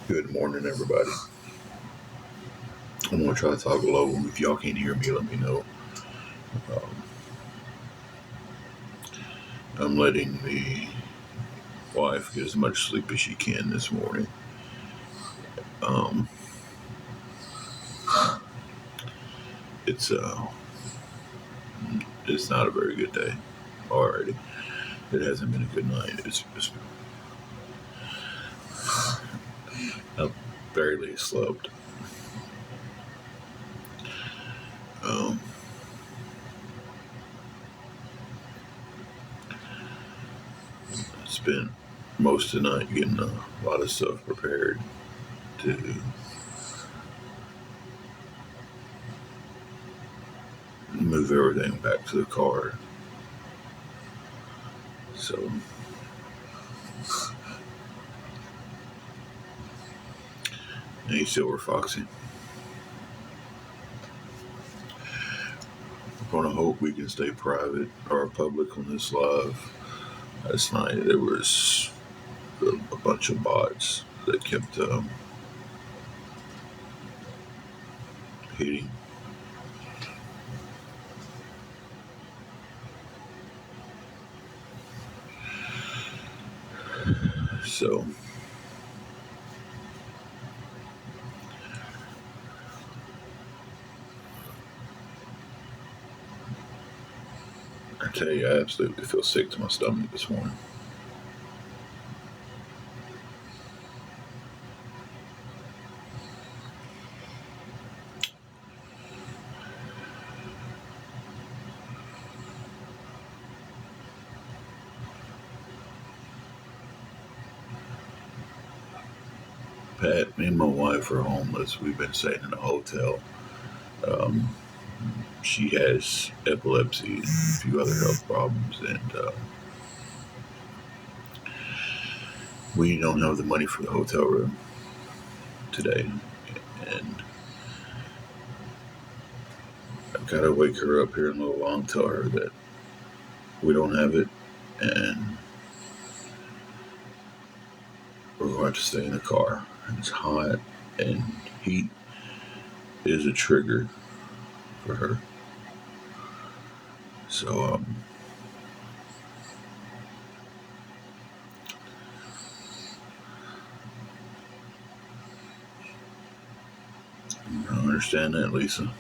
Good morning, everybody. I'm gonna try to talk low. If y'all can't hear me, let me know. Um, I'm letting the wife get as much sleep as she can this morning. Um, it's uh, it's not a very good day already. It hasn't been a good night. I've barely slept. Um, I spent most of the night getting a lot of stuff prepared to move everything back to the car. So, hey, Silver Foxy. I'm gonna hope we can stay private or public on this live. Last night there was a bunch of bots that kept hitting. So I tell you, I absolutely feel sick to my stomach this morning. Pat, me and my wife are homeless. We've been staying in a hotel. Um, she has epilepsy and a few other health problems, and we don't have the money for the hotel room today. And I've got to wake her up here in a little while and tell her that we don't have it, and we're going to have to stay in the car. And it's hot, and heat is a trigger for her. So I understand that, Lisa.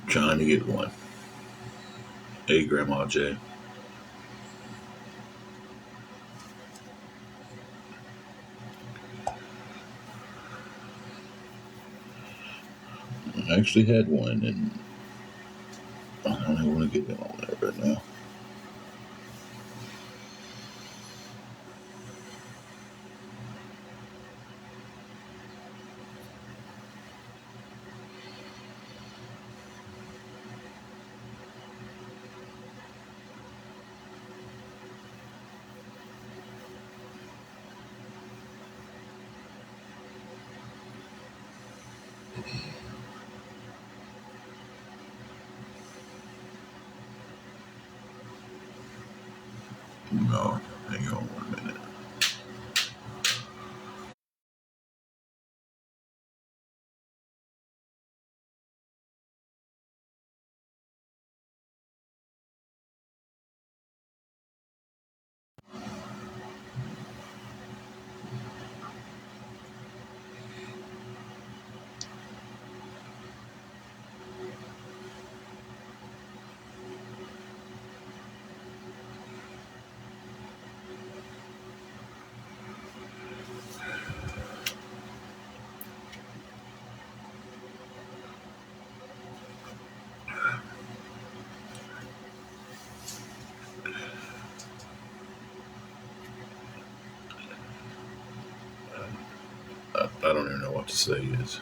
Trying to get one. Hey, Grandma J. I actually had one, and I don't even want to get on there right now. No, hang on 1 minute. I don't even know what to say. Is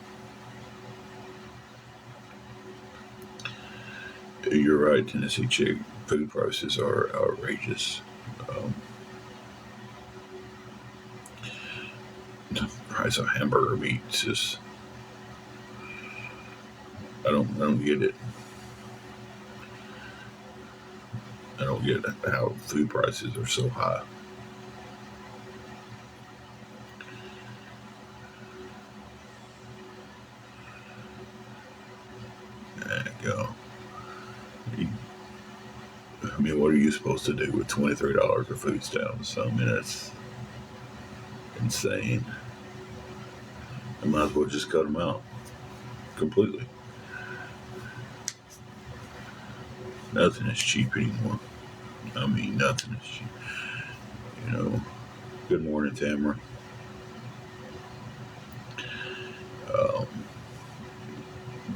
You're right, Tennessee chick. Food prices are outrageous. Um, the price of hamburger meat is just, I don't get it. I don't get how food prices are so high. There you go. I mean, what are you supposed to do with $23 of food stamps? I mean, that's insane. I might as well just cut them out completely. Nothing is cheap anymore. I mean, nothing is cheap. You know. Good morning, Tamara. Um,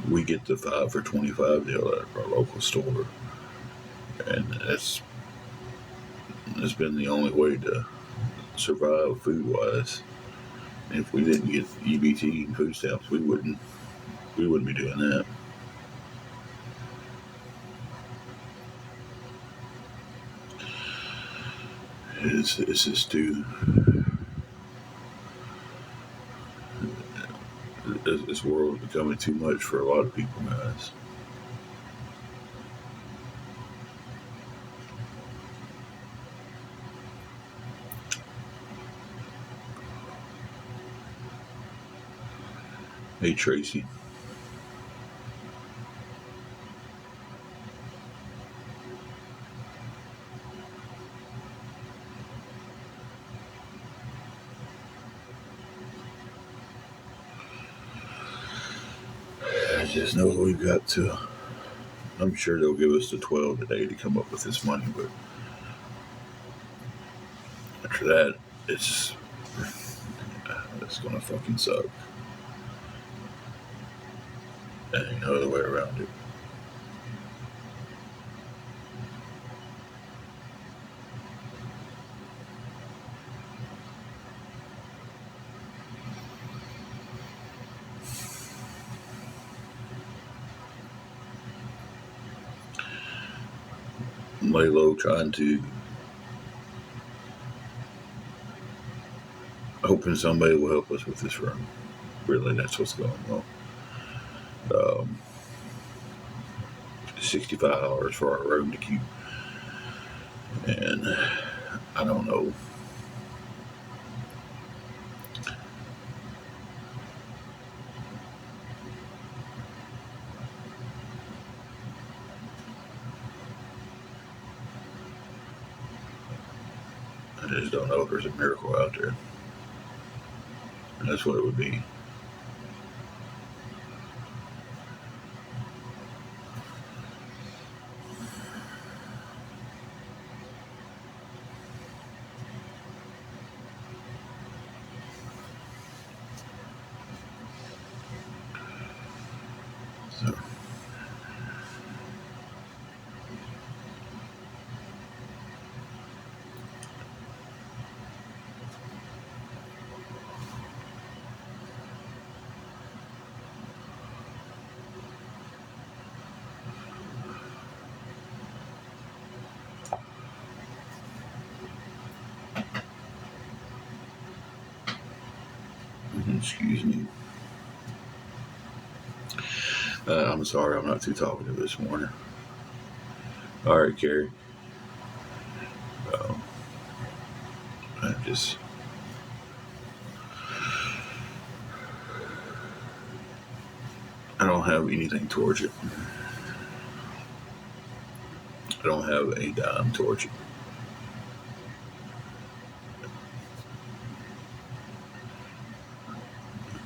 we get the 5 for $25 deal at our local store, and that's been the only way to survive food wise. If we didn't get EBT and food stamps, we wouldn't be doing that. It's just too. This world is becoming too much for a lot of people, guys. Hey, Tracy. I just know we've got to. I'm sure they'll give us the 12 today to come up with this money, but after that, it's gonna fucking suck. And ain't no other way around it. Lay low, trying to hoping somebody will help us with this room. Really, that's what's going on. Um, $65 for our room to keep, and I don't know. I just don't know if there's a miracle out there, and that's what it would be. So, excuse me. I'm sorry, I'm not too talkative this morning. All right, Carrie. Um, I just. I don't have anything towards it. I don't have a dime towards it.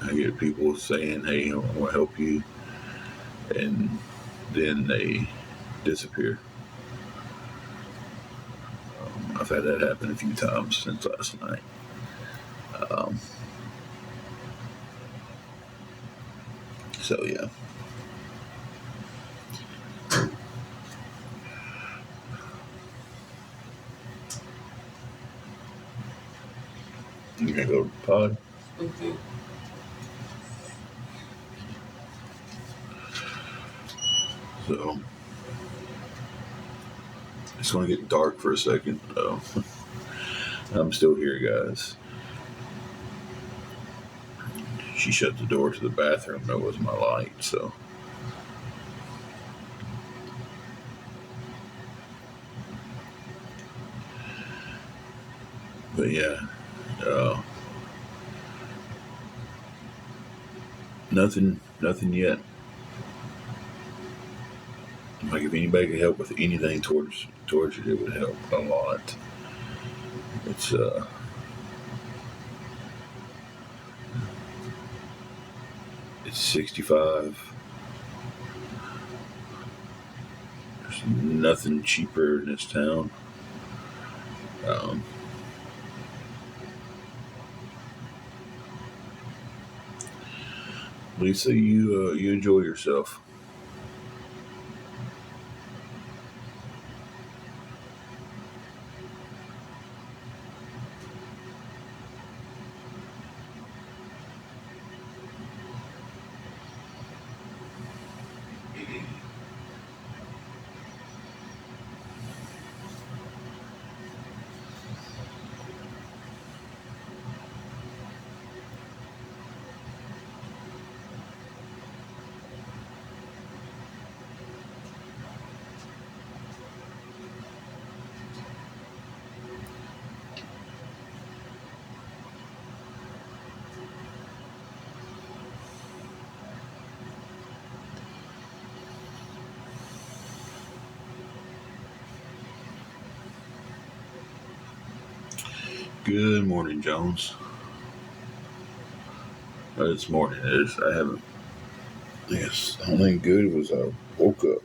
I get people saying, hey, I want to help you, and then they disappear. I've had that happen a few times since last night. Um, so, yeah. You gonna go to the pod? Mm-hmm. So, It's going to get dark for a second. I'm still here, guys. She shut the door to the bathroom. That was my light, so. But yeah, nothing yet. Like if anybody could help with anything towards it, it would help a lot. It's it's 65. There's nothing cheaper in this town. Um, Lisa, you enjoy yourself. Good morning, Jones. It's morning. I haven't. Yes, the only thing good was I woke up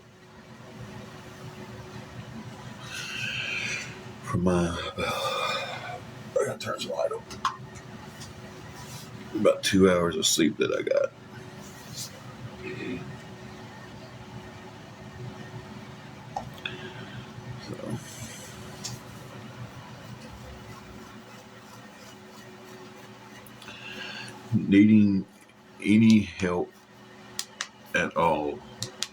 from my. I gotta turn some light on. About 2 hours of sleep that I got. So, needing any help at all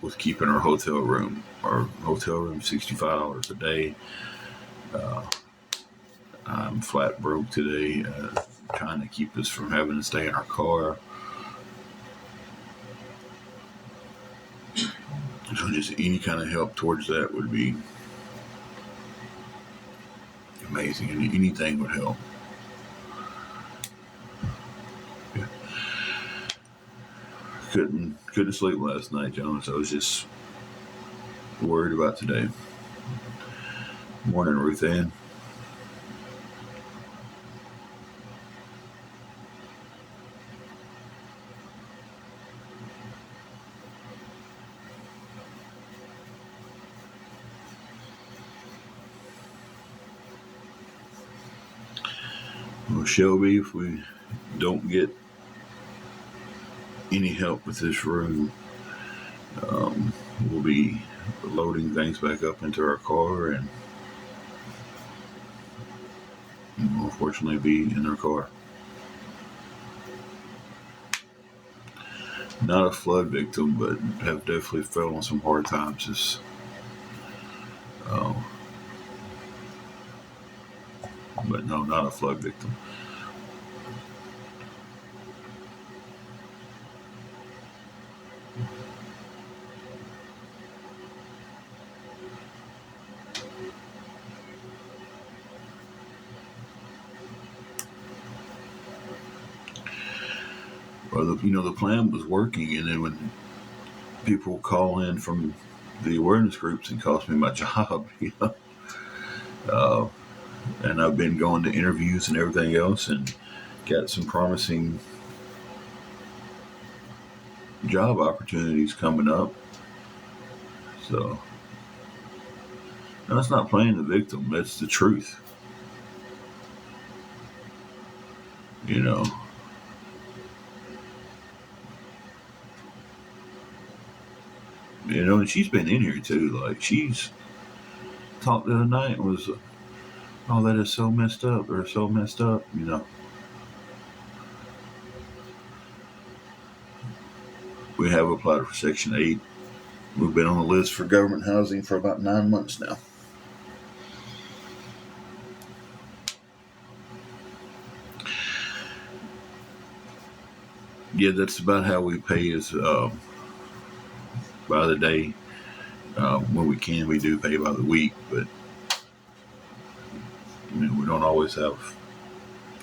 with keeping our hotel room. Our hotel room $65 a day. I'm flat broke today, trying to keep us from having to stay in our car. So just any kind of help towards that would be amazing. Anything would help. Yeah. Couldn't sleep last night, John. So I was just worried about today. Morning, Ruth Ann. Well, Shelby, if we don't get any help with this room, we'll be loading things back up into our car and we'll unfortunately be in our car. Not a flood victim, but have definitely fell on some hard times. But no, not a flood victim. Well, the plan was working, and then when people call in from the awareness groups, it cost me my job. Uh, and I've been going to interviews and everything else, and got some promising job opportunities coming up. So that's not playing the victim. That's the truth. You know. And she's been in here too. Like she's talked the other night and was, oh, that is so messed up or so messed up. We have applied for Section 8. We've been on the list for government housing for about 9 months now. Yeah, that's about how we pay is by the day. When we can, we do pay by the week, but we don't always have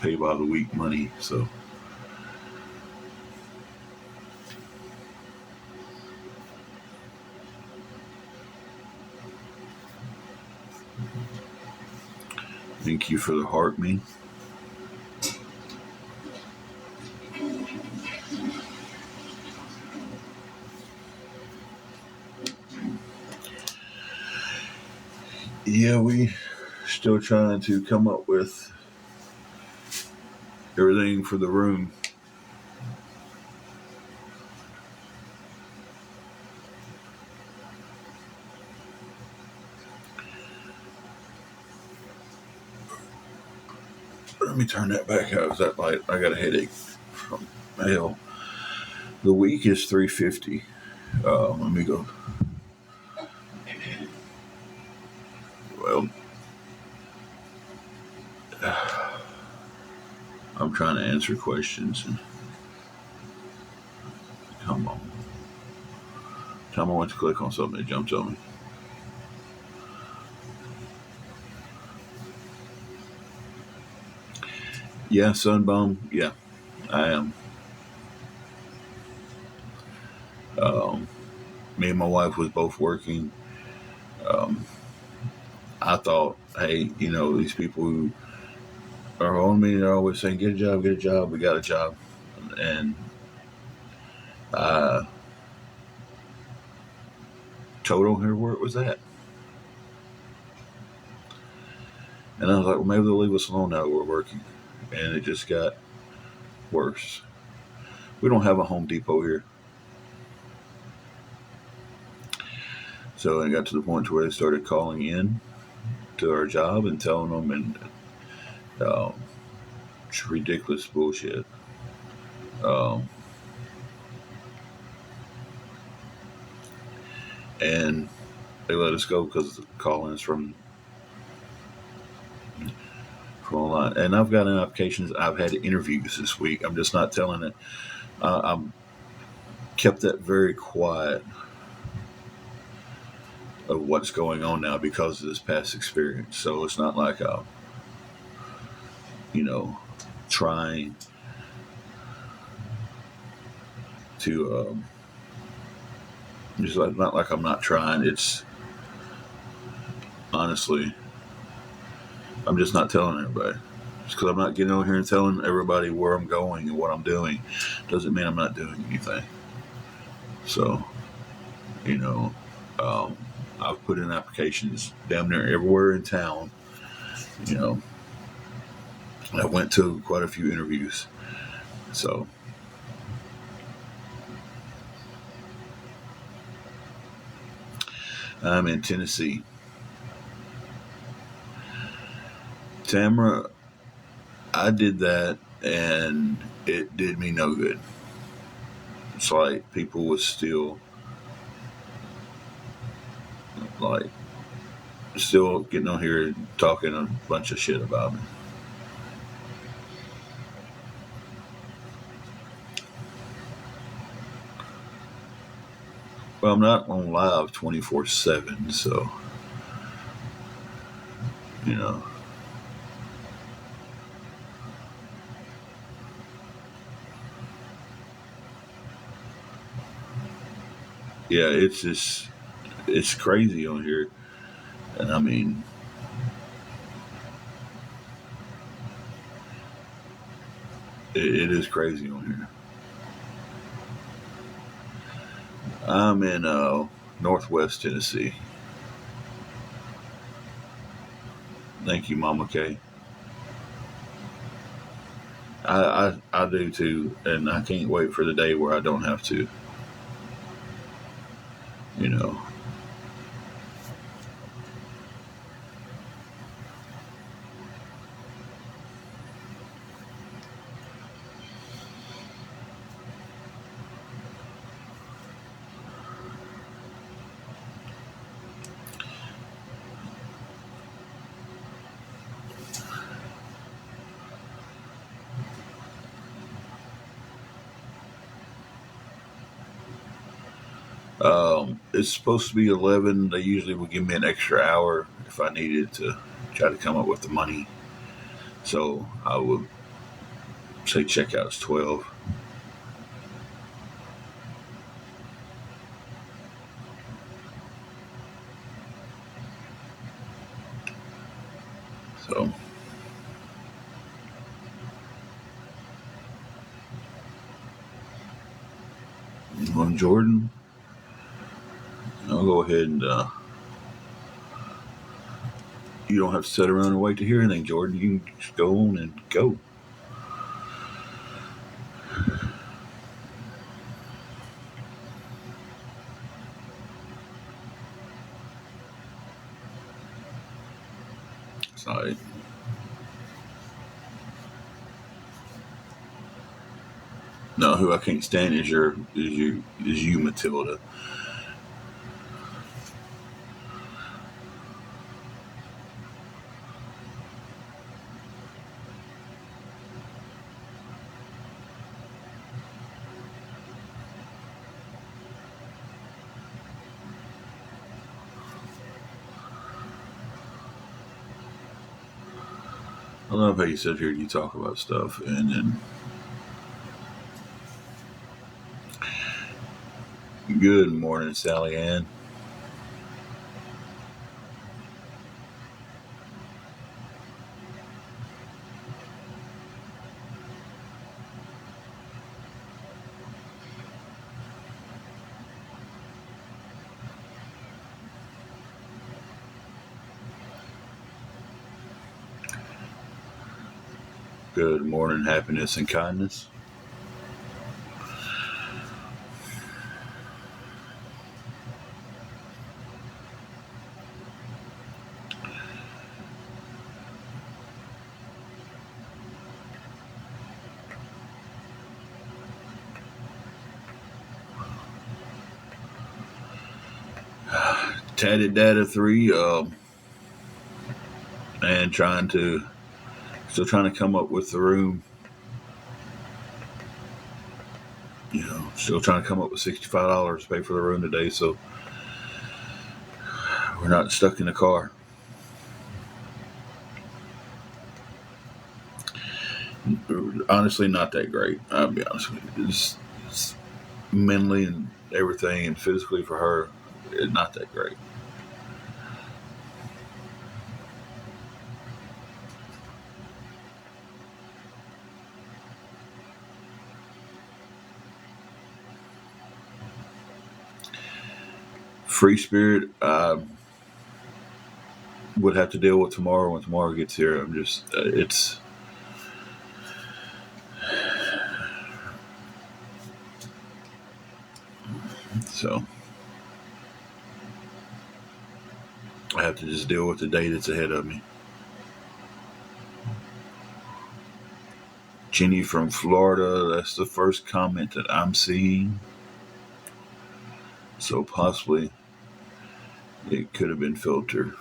pay by the week money. So thank you for the heart, me. Yeah, we still trying to come up with everything for the room. Let me turn that back out. Is that light? I got a headache from hell. The week is 350. Let me go. Well, I'm trying to answer questions. And come on. Time I went to click on something, it jumps on me. Yeah, sunbum. Yeah, I am. Um, Me and my wife was both working. Um, I thought, hey, these people who are on me, they're always saying, get a job, get a job. We got a job. And I told her where it was at. And I was like, well, maybe they'll leave us alone now that we're working. And it just got worse. We don't have a Home Depot here. So it got to the point where they started calling in to our job and telling them, and it's ridiculous bullshit. Um, and they let us go because the call-ins from online. And I've got applications. I've had interviews this week. I'm just not telling it. I'm kept that very quiet of what's going on now because of this past experience. So it's not like I'm, you know, trying to just like not like I'm not trying. It's honestly, I'm just not telling everybody. Just because I'm not getting over here and telling everybody where I'm going and what I'm doing doesn't mean I'm not doing anything. So, you know, um, I've put in applications down there everywhere in town. You know, I went to quite a few interviews. So, I'm in Tennessee. Tamara, I did that and it did me no good. It's like people was still like still getting on here talking a bunch of shit about me. Well, I'm not on live 24/7, so you know, yeah, it's crazy on here, and I mean, it is crazy on here. I'm in Northwest Tennessee. Thank you, Mama K. I do too, and I can't wait for the day where I don't have to. You know, It's supposed to be 11. They usually will give me an extra hour if I needed to try to come up with the money. So I would say checkout's 12. So on Jordan, I'll go ahead and you don't have to sit around and wait to hear anything, Jordan. You can just go on and go. Sorry. No, who I can't stand is you, Matilda. I love how you sit here and you talk about stuff, and then good morning, Sally Ann. Good morning, happiness and kindness. Tatted Data 3, and still trying to come up with the room. Still trying to come up with $65 to pay for the room today, so we're not stuck in the car. Honestly, not that great. I'll be honest with you. It's mentally and everything, and physically for her, it's not that great. Free Spirit, I would have to deal with tomorrow when tomorrow gets here. I'm just, it's. So I have to just deal with the day that's ahead of me. Jenny from Florida, that's the first comment that I'm seeing. So possibly it could have been filtered.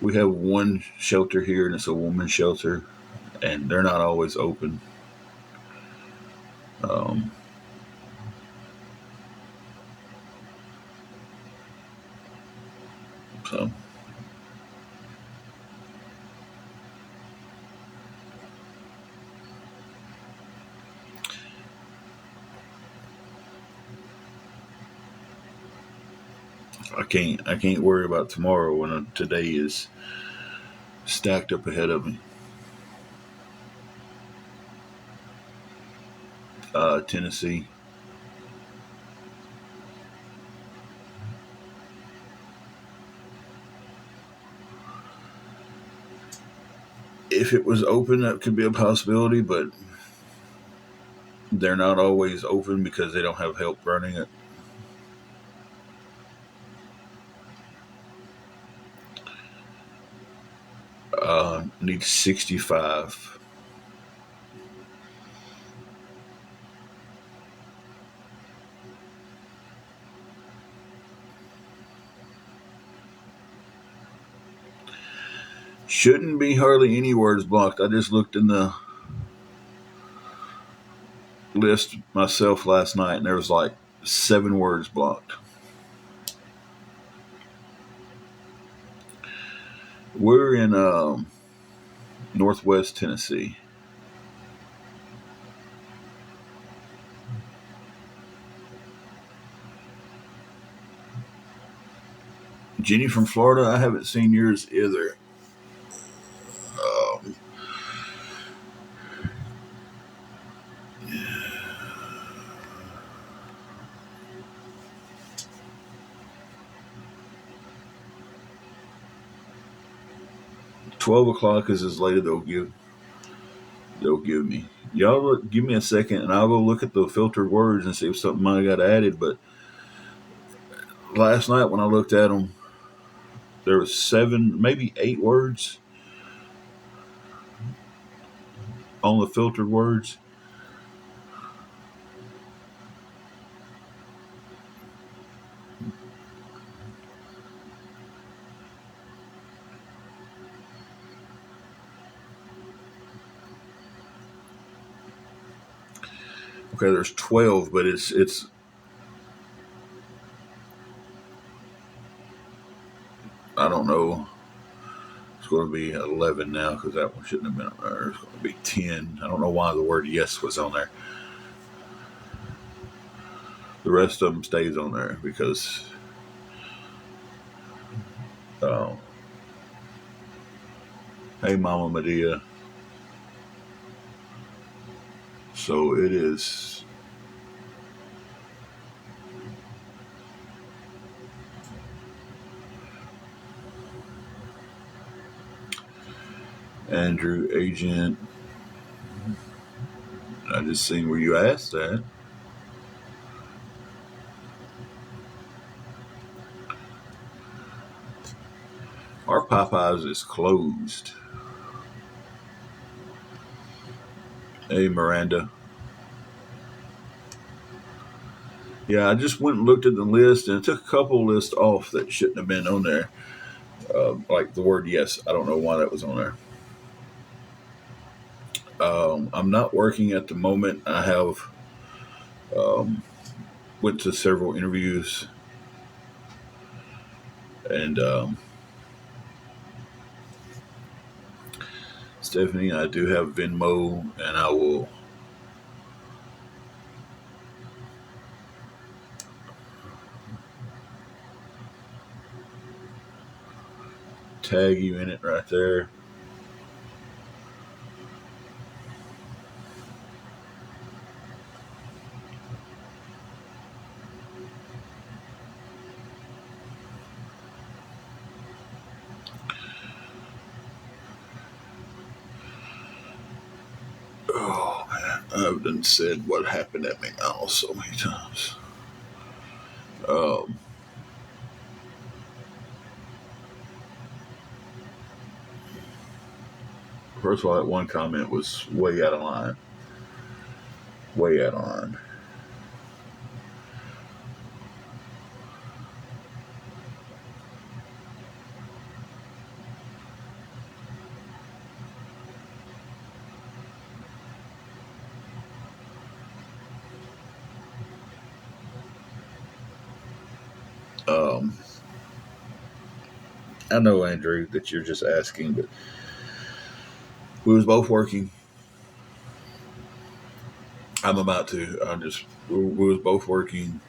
We have one shelter here, and it's a woman's shelter, and they're not always open. Um, so I can't worry about tomorrow when today is stacked up ahead of me. Tennessee. If it was open, that could be a possibility, but they're not always open because they don't have help running it. Need 65. Shouldn't be hardly any words blocked. I just looked in the list myself last night, and there was like 7 words blocked. We're in Northwest Tennessee. Jenny from Florida, I haven't seen yours either. 12 o'clock is as late as they'll give me. Y'all give me a second, and I'll go look at the filtered words and see if something might have got added. But last night when I looked at them, there was 7, maybe 8 words on the filtered words. Okay, there's 12, but it's I don't know. It's going to be 11 now because that one shouldn't have been on there. It's going to be 10. I don't know why the word yes was on there. The rest of them stays on there because hey, Mama Medea. So it is. Andrew, agent. I just seen where you asked that. Our Popeyes is closed. Hey, Miranda. Yeah, I just went and looked at the list, and it took a couple lists off that shouldn't have been on there. Like the word yes. I don't know why that was on there. I'm not working at the moment. I have went to several interviews, and Stephanie, I do have Venmo, and I will tag you in it right there. Oh man, I've done said what happened at McDonald's so many times. Um, First of all, that one comment was way out of line. Way out of line. Um, I know, Andrew, that you're just asking, but we was both working. I'm about to. We was both working.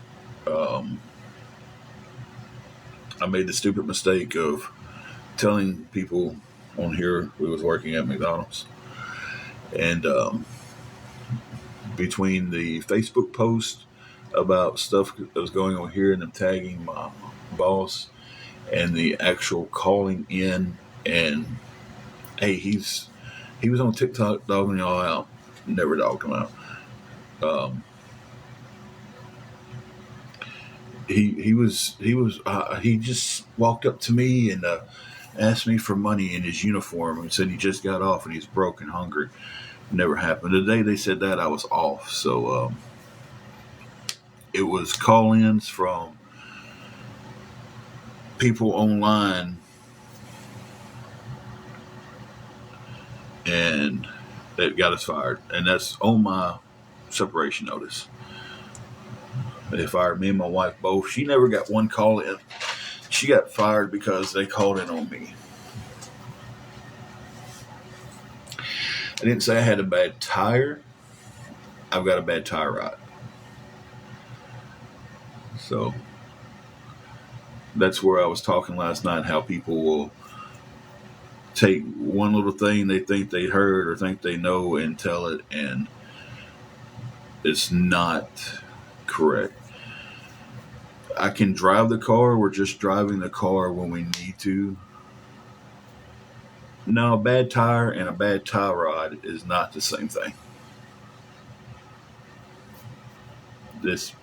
Um, I made the stupid mistake of telling people on here we was working at McDonald's, and between the Facebook post about stuff that was going on here and them tagging my boss and the actual calling in and hey, he was on TikTok dogging y'all out. Never dogged him out. Um, he just walked up to me and asked me for money in his uniform and said he just got off and he's broke and hungry. Never happened. The day they said that, I was off. So it was call-ins from people online and it got us fired. And that's on my separation notice. They fired me and my wife both. She never got one call in. She got fired because they called in on me. I didn't say I had a bad tire. I've got a bad tie rod. So that's where I was talking last night, how people will take one little thing they think they heard or think they know and tell it, and it's not correct. I can drive the car. We're just driving the car when we need to. No, a bad tire and a bad tie rod is not the same thing. This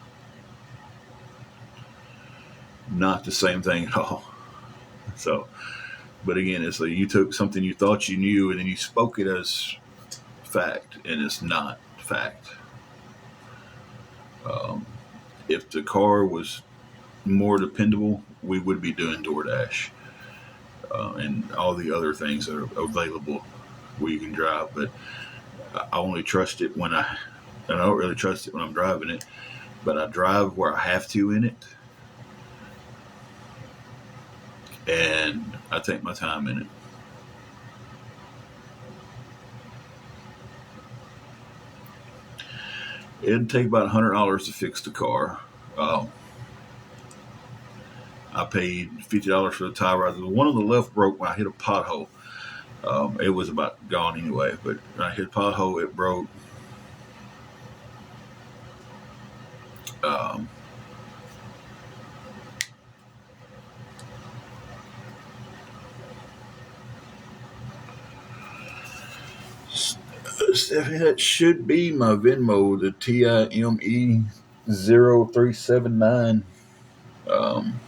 not the same thing at all. So, but again, it's like you took something you thought you knew and then you spoke it as fact, and it's not fact. Um, if the car was more dependable, we would be doing DoorDash and all the other things that are available where you can drive. But I only trust it and I don't really trust it when I'm driving it, but I drive where I have to in it, and I take my time in it. It'd take about $100 to fix the car. Um, I paid $50 for the tie rod. The one on the left broke when I hit a pothole. It was about gone anyway, but when I hit a pothole, it broke. Um, Stephanie, that should be my Venmo, the TIME0379. Um,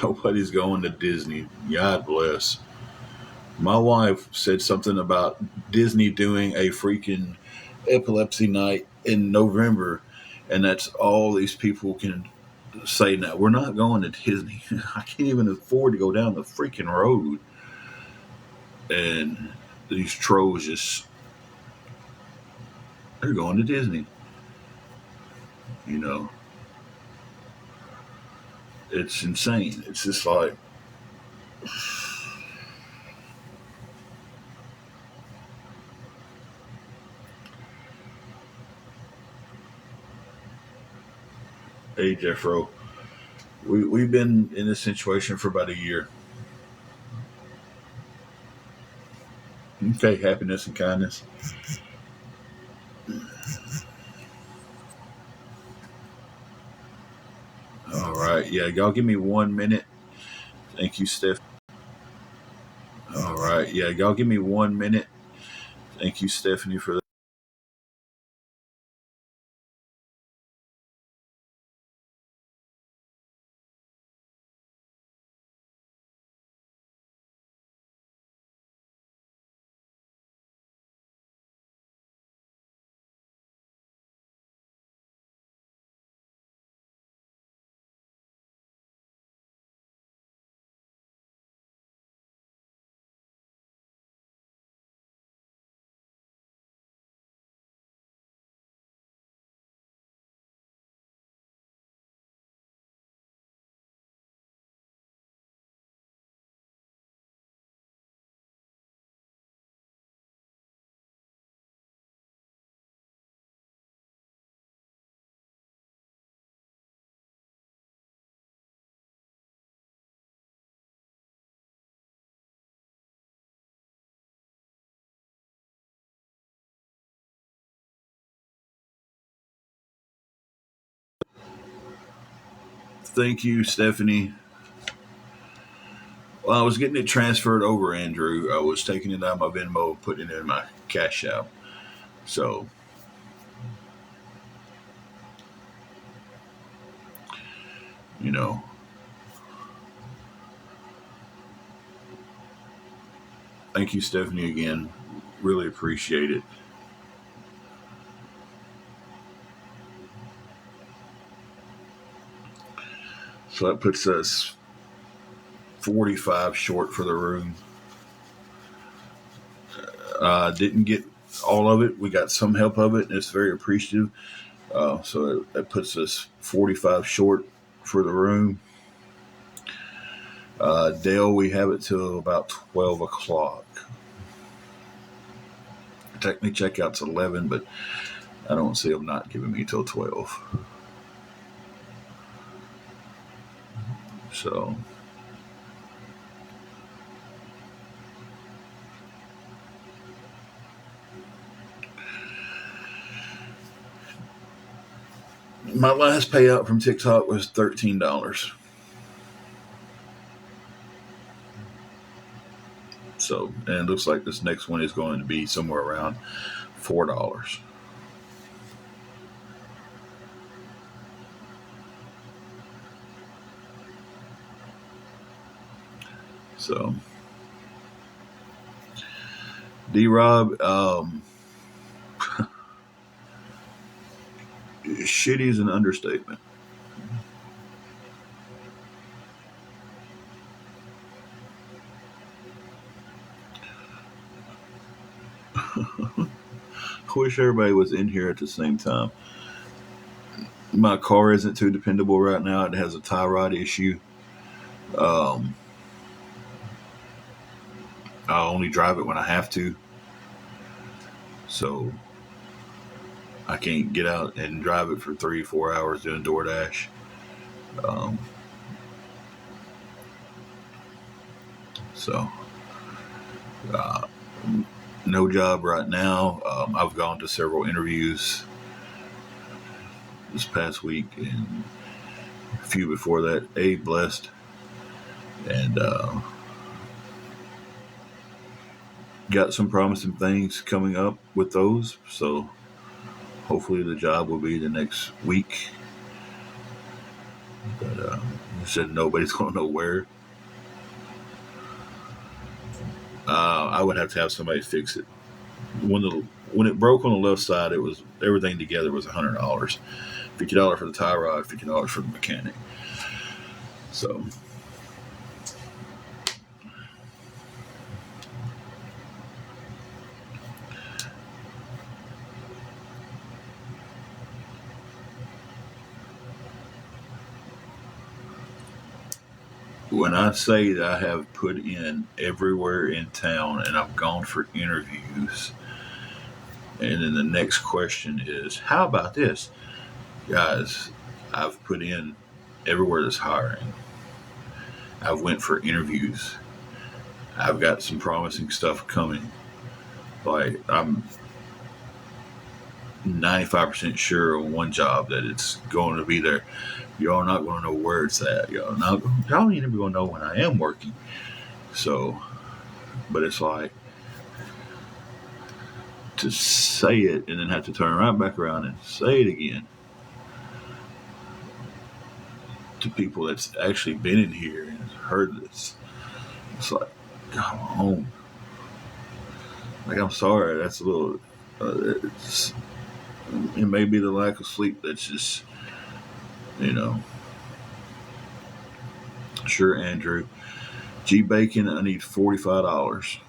Nobody's going to Disney. God bless. My wife said something about Disney doing a freaking epilepsy night in November, and that's all these people can say now. We're not going to Disney. I can't even afford to go down the freaking road. And these trolls just, they're going to Disney. You know, it's insane. It's just like, hey, Jeffro, we've been in this situation for about a year. Okay, happiness and kindness. All right. Yeah, y'all give me 1 minute. Thank you, Steph. All right. Yeah, y'all give me 1 minute. Thank you, Stephanie, for that. Thank you, Stephanie. Well, I was getting it transferred over, Andrew. I was taking it out of my Venmo, putting it in my Cash App. So, you know, thank you, Stephanie, again. Really appreciate it. So that puts us 45 short for the room. Didn't get all of it. We got some help of it, and it's very appreciative. So that puts us 45 short for the room. Dale, we have it till about 12 o'clock. Technically, checkout's 11, but I don't see them not giving me till 12. So, my last payout from TikTok was $13. So, and it looks like this next one is going to be somewhere around $4. So, D-Rob, shitty is an understatement. I wish everybody was in here at the same time. My car isn't too dependable right now. It has a tie rod issue. I only drive it when I have to. So I can't get out and drive it for 3-4 hours doing DoorDash. So no job right now. I've gone to several interviews this past week and a few before that. Blessed. And got some promising things coming up with those. So hopefully the job will be the next week. But I said nobody's going to know where. I would have to have somebody fix it. When it broke on the left side, it was everything together was $100. $50 for the tie rod, $50 for the mechanic. So when I say that I have put in everywhere in town and I've gone for interviews, and then the next question is, how about this? Guys, I've put in everywhere that's hiring. I've went for interviews. I've got some promising stuff coming. Like, I'm 95% sure on one job that it's going to be there. Y'all not going to know where it's at. Y'all ain't even going to know when I am working. So, but it's like to say it and then have to turn right back around and say it again to people that's actually been in here and heard this. It's like, go home. Like, I'm sorry, that's a little. It may be the lack of sleep that's just, Sure, Andrew. G Bacon, I need $45.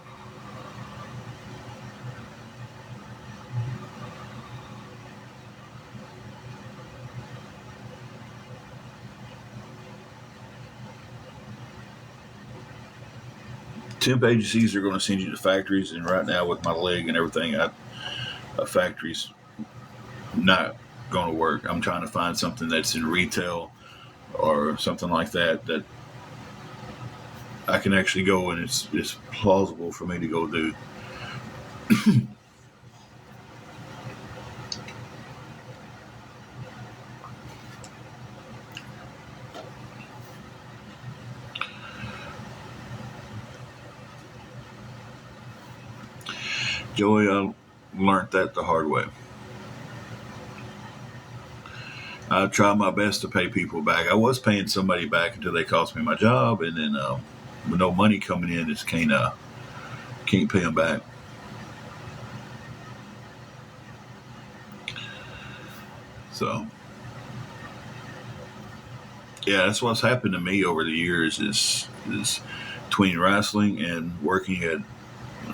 Temp agencies are going to send you to factories, and right now with my leg and everything, a factory's not going to work. I'm trying to find something that's in retail or something like that I can actually go and it's plausible for me to go do. Joey, I learned that the hard way. I try my best to pay people back. I was paying somebody back until they cost me my job, and then with no money coming in, just can't pay them back. So Yeah, that's what's happened to me over the years is between wrestling and working at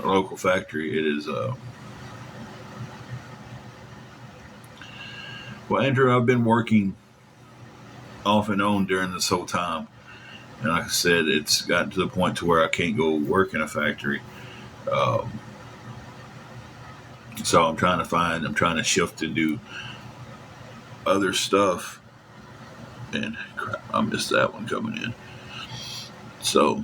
a local factory. It is well, Andrew, I've been working off and on during this whole time, and like I said, it's gotten to the point to where I can't go work in a factory. Um, so I'm trying to shift and do other stuff. And crap, I missed that one coming in. So,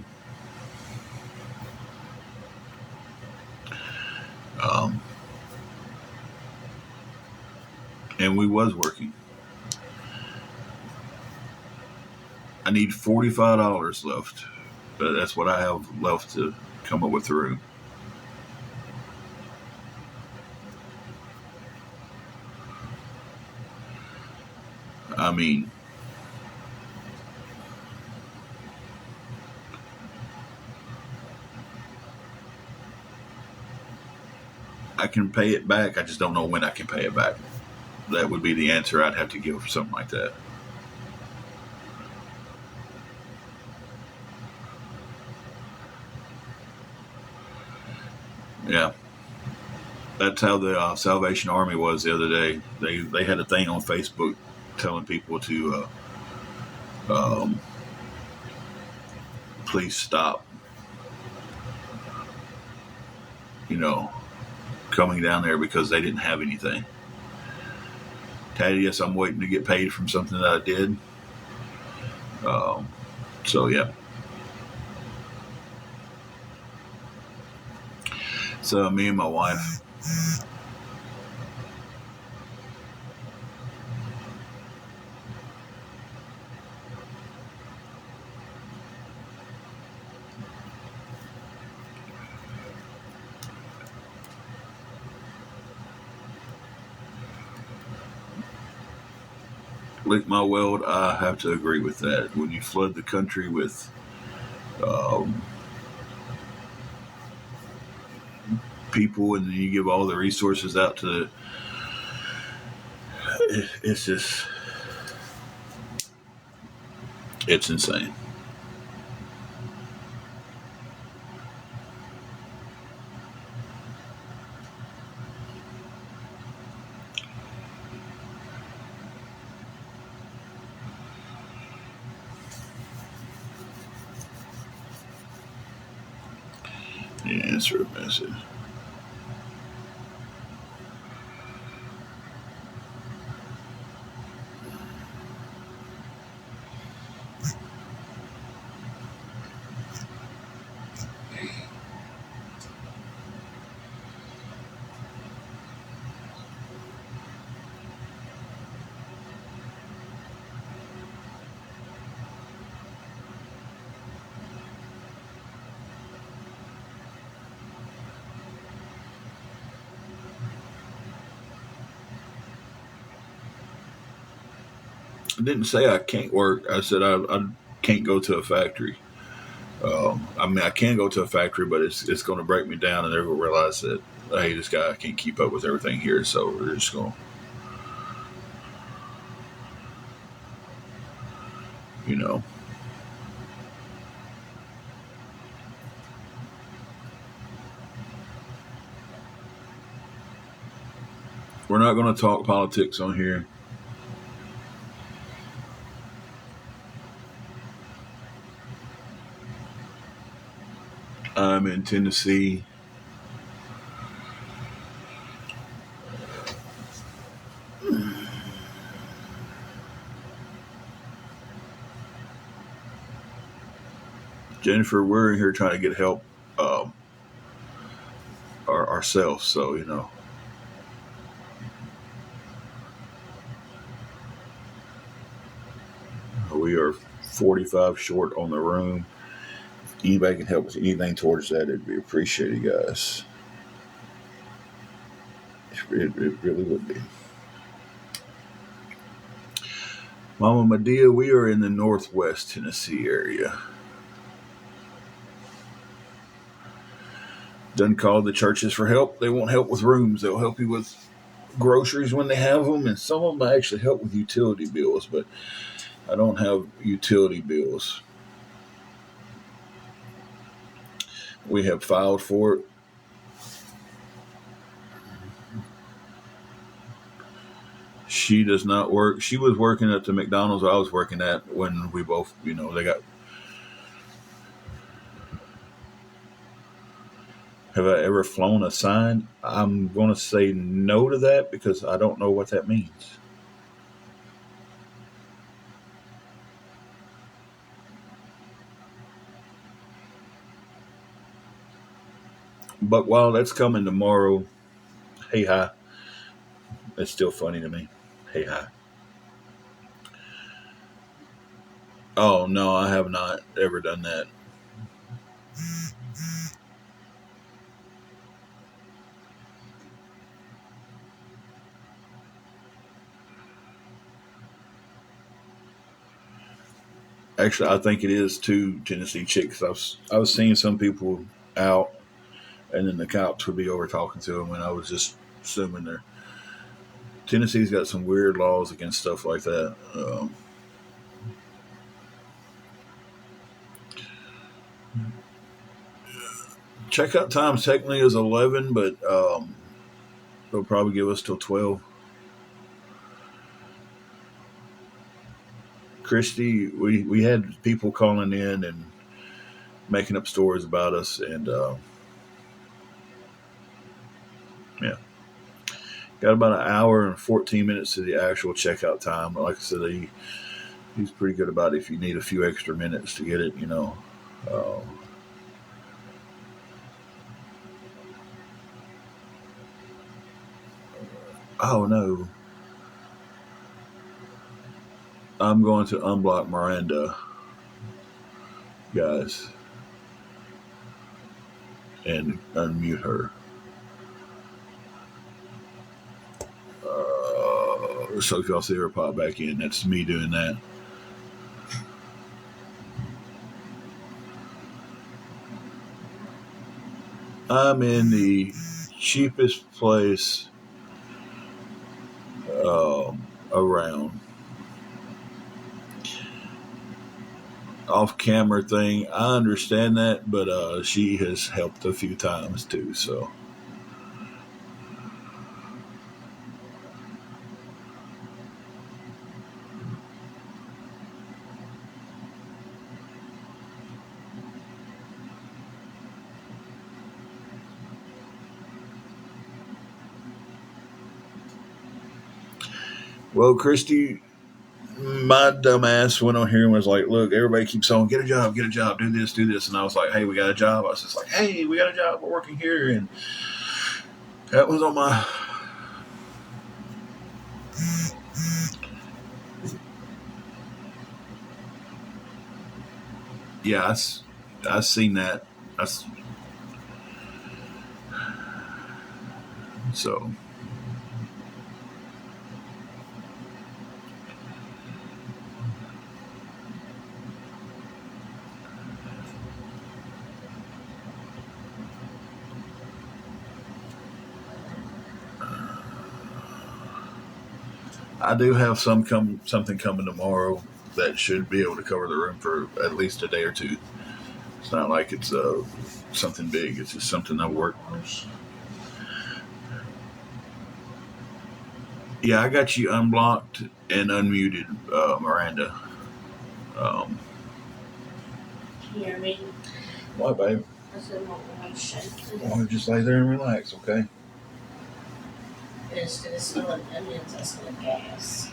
um, and we was working. I need $45 left. That's what I have left to come up with the room. I mean, I can pay it back. I just don't know when I can pay it back. That would be the answer I'd have to give for something like that. Yeah, that's how the Salvation Army was the other day. They had a thing on Facebook telling people to um, please stop, you know, coming down there because they didn't have anything. Thaddeus, I'm waiting to get paid from something that I did. Um, so yeah. So me and my wife, lick my weld, I have to agree with that. When you flood the country with um, people and then you give all the resources out to, it's just, it's insane. Answer a message. I didn't say I can't work. I said I can't go to a factory. I mean, I can go to a factory, but it's going to break me down, and they're going to realize that hey, this guy can't keep up with everything here, so we're just going, you know, we're not going to talk politics on here. I'm in Tennessee. Jennifer, we're in here trying to get help ourselves, so you know. We are 45 short on the room. If anybody can help with anything towards that, it'd be appreciated, guys. It really would be. Mama Medea, we are in the northwest Tennessee area. Done called the churches for help. They won't help with rooms. They'll help you with groceries when they have them, and some of them actually help with utility bills. But I don't have utility bills. We have filed for it. She does not work. She was working at the McDonald's I was working at when we both, they got. Have I ever flown a sign? I'm going to say no to that because I don't know what that means. But while that's coming tomorrow, hey, hi. It's still funny to me. Hey, hi. Oh, no, I have not ever done that. Actually, I think it is two Tennessee chicks. I was seeing some people out, and then the cops would be over talking to them, and I was just assuming they're. Tennessee's got some weird laws against stuff like that. Checkout time technically is 11, but they'll probably give us till 12. Christy, we had people calling in and making up stories about us, and yeah, got about an hour and 14 minutes to the actual checkout time. Like I said, he's pretty good about it if you need a few extra minutes to get it. Oh no, I'm going to unblock Miranda, guys, and unmute her. So if y'all see her pop back in, that's me doing that. I'm in the cheapest place around. Off camera thing, I understand that, but she has helped a few times too. So, well, Christy, my dumb ass went on here and was like, "Look, everybody keeps on get a job, do this," and I was like, "Hey, we got a job." I was just like, "Hey, we got a job. We're working here," and that was on my. Yeah, I seen that. That's so. I do have something coming tomorrow that should be able to cover the room for at least a day or two. It's not like it's something big. It's just something I work. Yeah, I got you unblocked and unmuted, Miranda. Um, Can you hear me? Why, babe? I said, "What will I shake?" Why just lay there and relax, okay? Instead of smelling onions, I smell gas.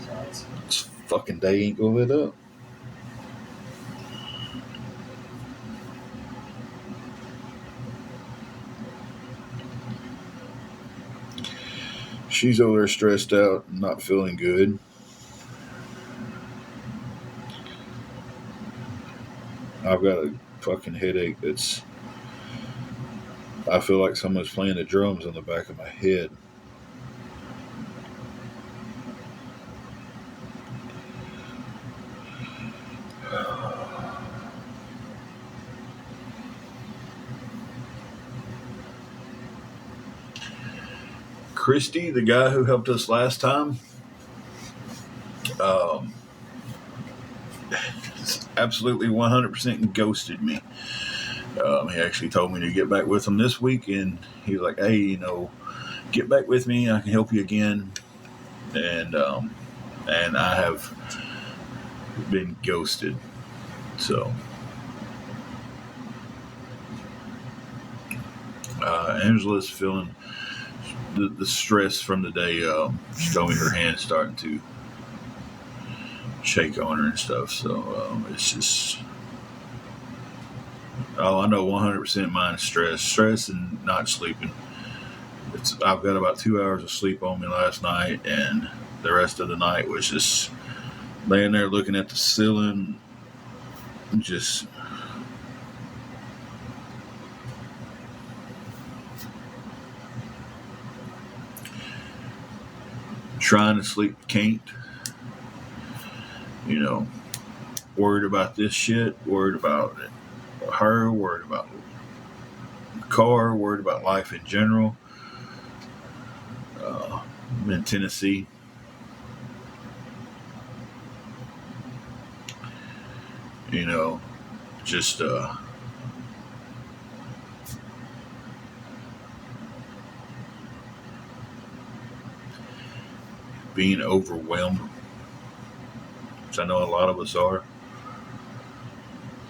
So This fucking day ain't gonna lit up. She's over there stressed out, not feeling good. I've got a fucking headache that's. I feel like someone's playing the drums on the back of my head. Christy, the guy who helped us last time, absolutely 100% ghosted me. He actually told me to get back with him this week, and he was like, "Hey, get back with me. I can help you again." And I have been ghosted. So Angela's feeling the stress from the day. She told me her hand's starting to shake on her and stuff. So it's just, oh, I know 100% mine is stress and not sleeping. I've got about 2 hours of sleep on me last night, and the rest of the night was just laying there looking at the ceiling, just trying to sleep. Can't, you know, worried about this shit, worried about her, worried about the car, worried about life in general. I'm in Tennessee. You know, just being overwhelmed, which I know a lot of us are.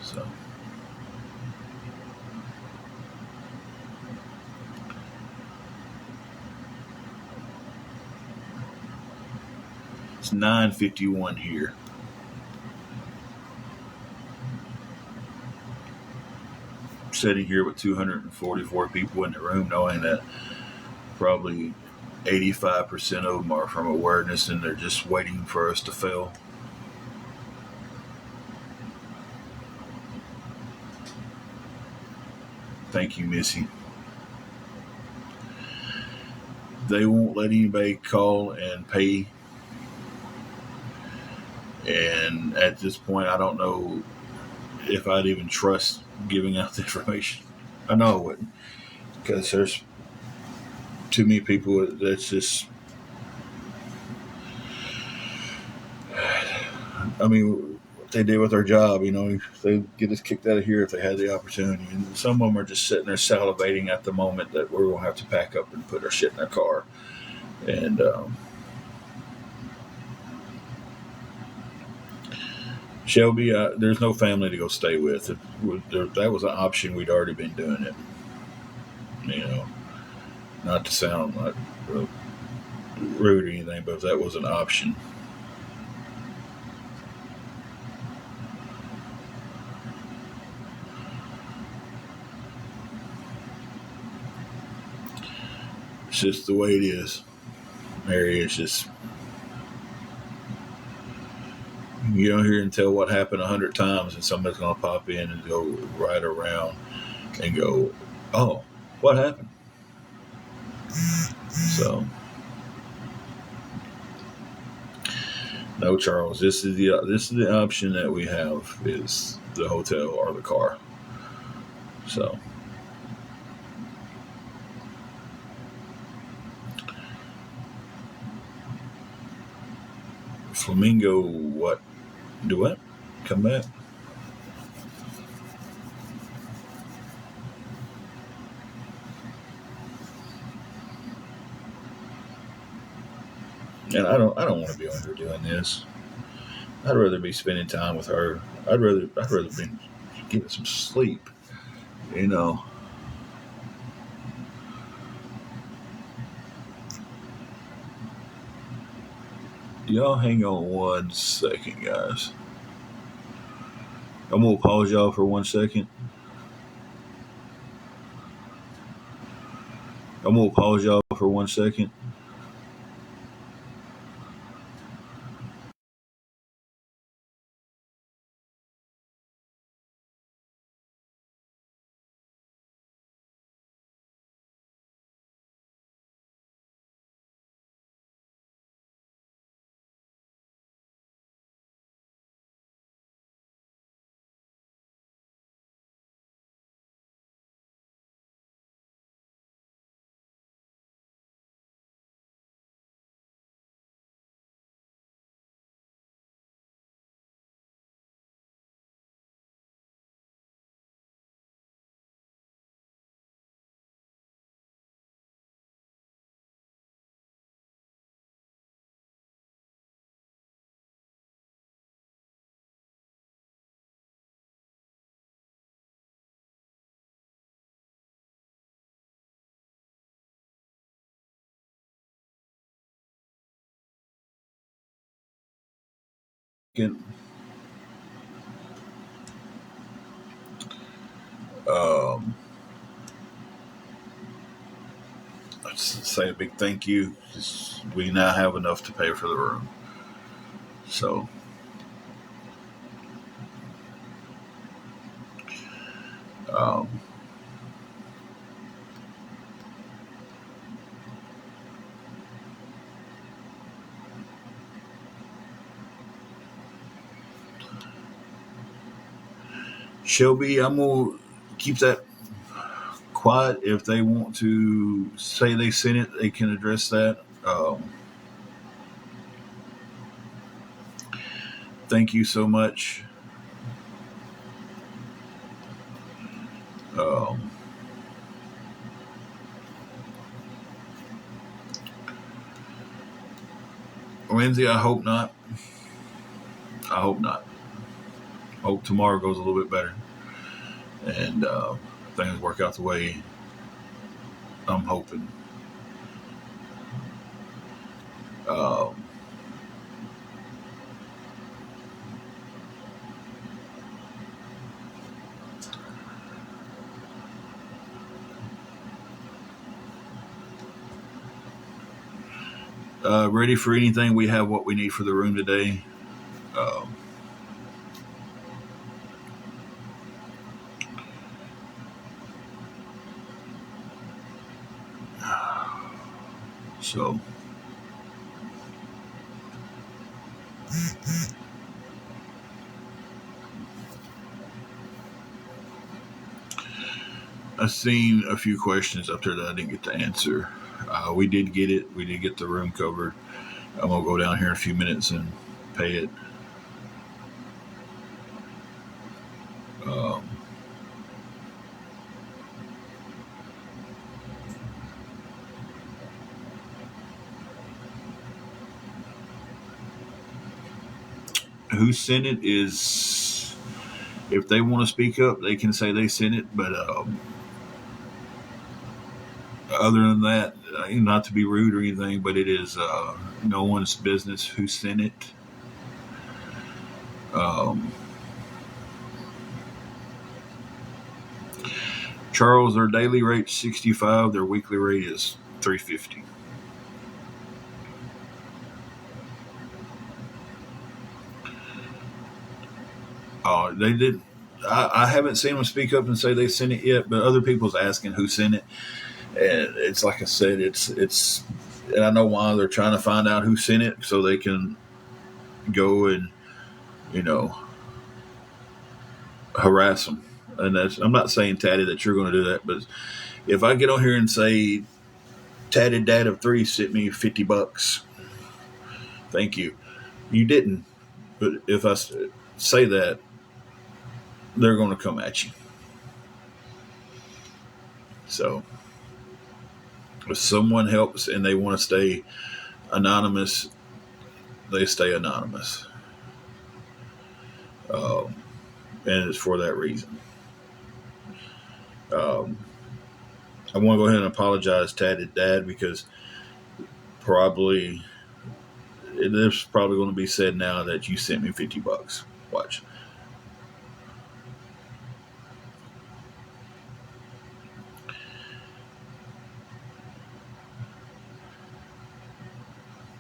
So it's 9:51 here. Sitting here with 244 people in the room, knowing that probably 85% of them are from awareness and they're just waiting for us to fail. Thank you, Missy. They won't let anybody call and pay. And at this point, I don't know if I'd even trust giving out the information. I know I wouldn't, because there's too many people that's just, I mean, what they did with their job, they get us kicked out of here if they had the opportunity. And some of them are just sitting there salivating at the moment that we're going to have to pack up and put our shit in our car. And Shelby, there's no family to go stay with. That was an option. We'd already been doing it. You know, not to sound like rude or anything, but if that was an option. It's just the way it is. Mary, it's just, you don't hear and tell what happened 100 times, and somebody's going to pop in and go right around and go, "Oh, what happened?" So, no, Charles. This is the option that we have, is the hotel or the car. So, Flamingo, what? Do what? Come back? And I don't want to be on here doing this. I'd rather be spending time with her. I'd rather be getting some sleep. You know. Y'all hang on 1 second, guys. I'm gonna pause y'all for 1 second. I'm gonna pause y'all for 1 second. Um, let's say a big thank you. We now have enough to pay for the room. So, um, Shelby, I'm going to keep that quiet. If they want to say they sent it, they can address that. Thank you so much. Um, Lindsay, I hope not. I hope not. Hope tomorrow goes a little bit better and things work out the way I'm hoping. Um, ready for anything? We have what we need for the room today. Um, so I've seen a few questions up there that I didn't get to answer. We did get it. We did get the room covered. I'm gonna go down here in a few minutes and pay it. Um, who sent it is, if they want to speak up, they can say they sent it. But other than that, not to be rude or anything, but it is no one's business who sent it. Um, Charles, their daily rate 65. Their weekly rate is 350. They did. I haven't seen them speak up and say they sent it yet, but other people's asking who sent it, and it's like I said, and I know why they're trying to find out who sent it so they can go and you know harass them. And I'm not saying Tatty that you're going to do that, but if I get on here and say Tatty Dad of Three sent me $50, thank you. You didn't, but if I say that, they're going to come at you. So if someone helps and they want to stay anonymous, they stay anonymous. Um, and it's for that reason. Um, I want to go ahead and apologize, Tatted Dad, because probably there's probably going to be said now that you sent me $50. Watch.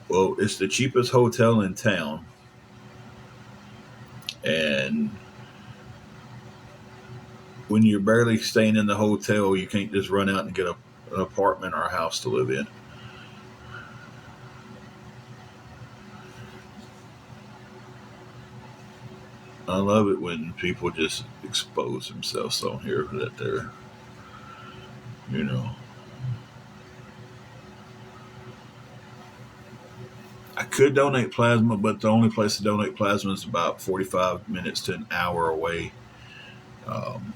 Well, it's the cheapest hotel in town, and when you're barely staying in the hotel, you can't just run out and get an apartment or a house to live in. I love it when people just expose themselves on here that they're, you know. I could donate plasma, but the only place to donate plasma is about 45 minutes to an hour away. Um,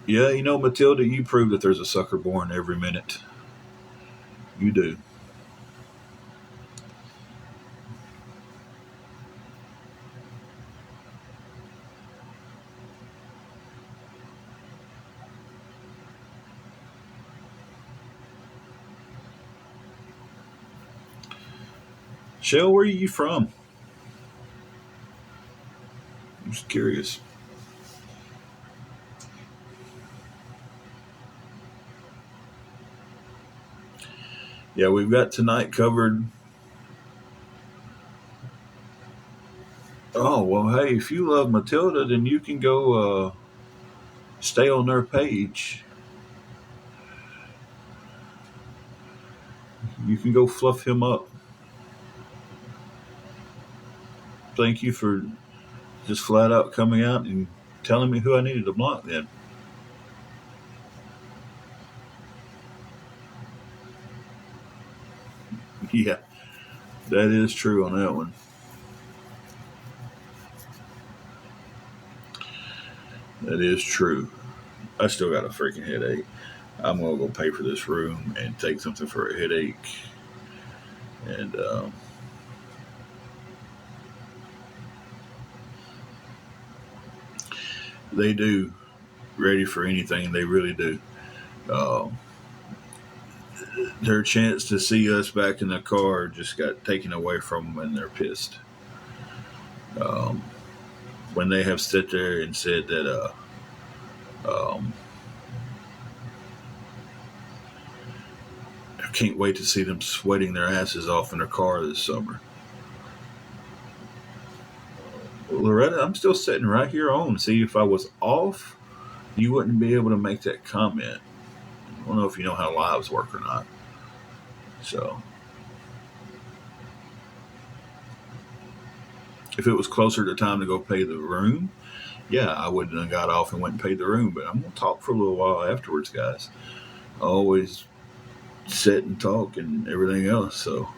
yeah, Matilda, you prove that there's a sucker born every minute. You do. Shell, where are you from? I'm just curious. Yeah, we've got tonight covered. Oh, well, hey, if you love Matilda, then you can go stay on their page. You can go fluff him up. Thank you for just flat out coming out and telling me who I needed to block then. Yeah, that is true on that one. That is true. I still got a freaking headache. I'm going to go pay for this room and take something for a headache. And they do. Ready for anything. They really do. Um, their chance to see us back in the car just got taken away from them, and they're pissed. Um, when they have sat there and said that um, I can't wait to see them sweating their asses off in their car this summer. Loretta, I'm still sitting right here on. See, if I was off, you wouldn't be able to make that comment. I don't know if you know how lives work or not. So, if it was closer to time to go pay the room, yeah, I wouldn't have got off and went and paid the room. But I'm going to talk for a little while afterwards, guys. I always sit and talk and everything else. So,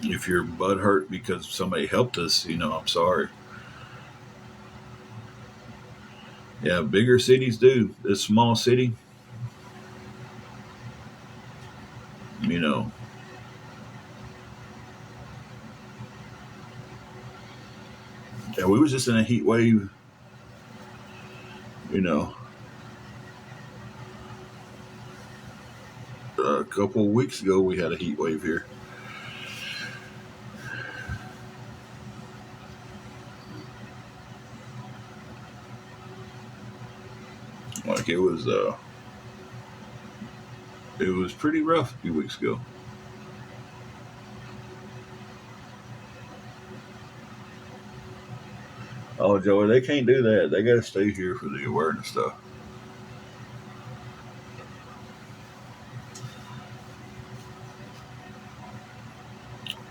if your butt hurt because somebody helped us, I'm sorry. Yeah, bigger cities do. This small city, you know, yeah, we was just in a heat wave, you know, a couple of weeks ago we had a heat wave here. Like it was pretty rough a few weeks ago. Oh, Joey, they can't do that. They got to stay here for the awareness stuff.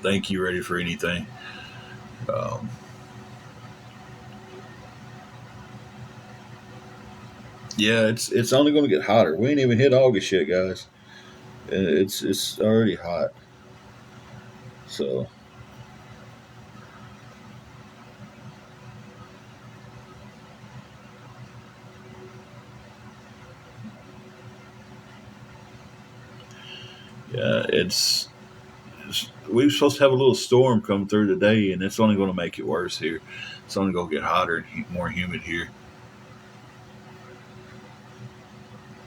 Thank you. Ready for anything? Um, yeah, it's only going to get hotter. We ain't even hit August yet, guys. And it's already hot. So yeah, we were supposed to have a little storm come through today, and it's only going to make it worse here. It's only going to get hotter and more humid here.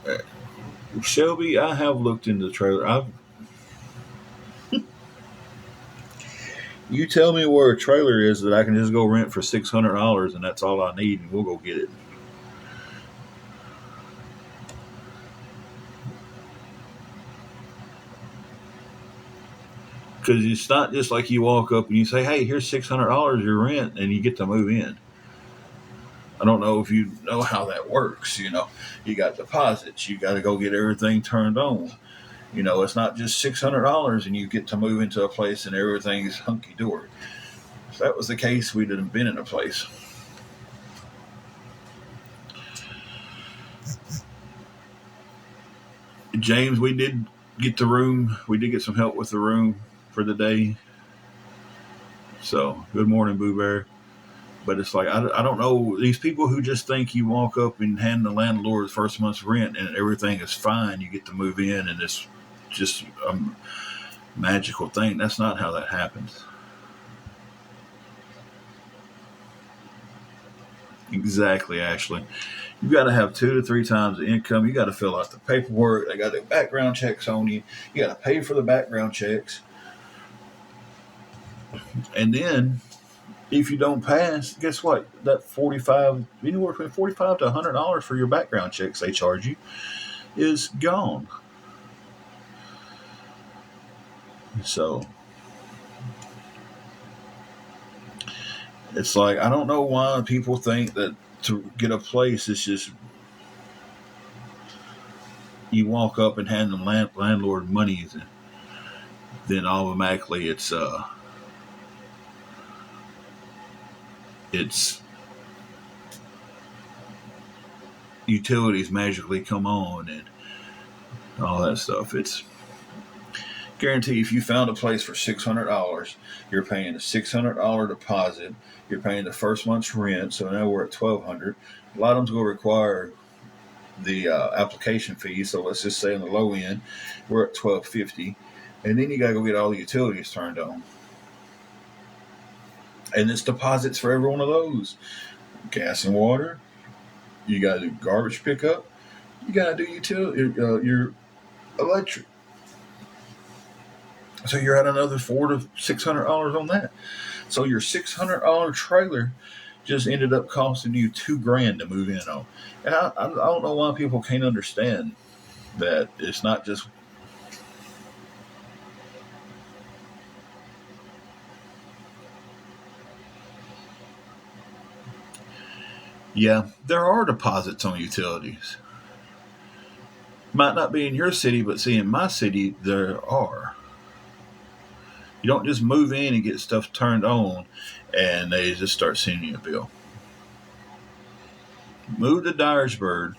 Uh, Shelby, I have looked into the trailer. You tell me where a trailer is that I can just go rent for $600, and that's all I need, and we'll go get it. Because it's not just like you walk up and you say, "Hey, here's $600 your rent," and you get to move in. I don't know if you know how that works. You got deposits. You got to go get everything turned on. It's not just $600 and you get to move into a place and everything's hunky dory. If that was the case, we'd have been in a place. James, we did get the room. We did get some help with the room for the day. So, good morning, Boo Bear. But it's like, I don't know. These people who just think you walk up and hand the landlord the first month's rent and everything is fine, you get to move in and it's just a magical thing. That's not how that happens. Exactly, Ashley. You got to have 2 to 3 times the income. You got to fill out the paperwork. They got the background checks on you. You got to pay for the background checks. And then if you don't pass, guess what? That anywhere between $45 to $100 for your background checks they charge you is gone. So it's like, I don't know why people think that to get a place, it's just you walk up and hand the landlord money, then automatically it's utilities magically come on and all that stuff. It's guarantee if you found a place for $600, you're paying a $600 deposit. You're paying the first month's rent, so now we're at $1,200. A lot of them's going to require the application fee. So let's just say on the low end, we're at $1,250, and then you got to go get all the utilities turned on, and it's deposits for every one of those: gas and water. You got to do garbage pickup. You got to do your electric. So you're at another $400 to $600 on that. So your $600 trailer just ended up costing you $2,000 to move in on. And I don't know why people can't understand that it's not just. Yeah, there are deposits on utilities. Might not be in your city, but see, in my city, there are. You don't just move in and get stuff turned on and they just start sending you a bill. Move to Dyersburg,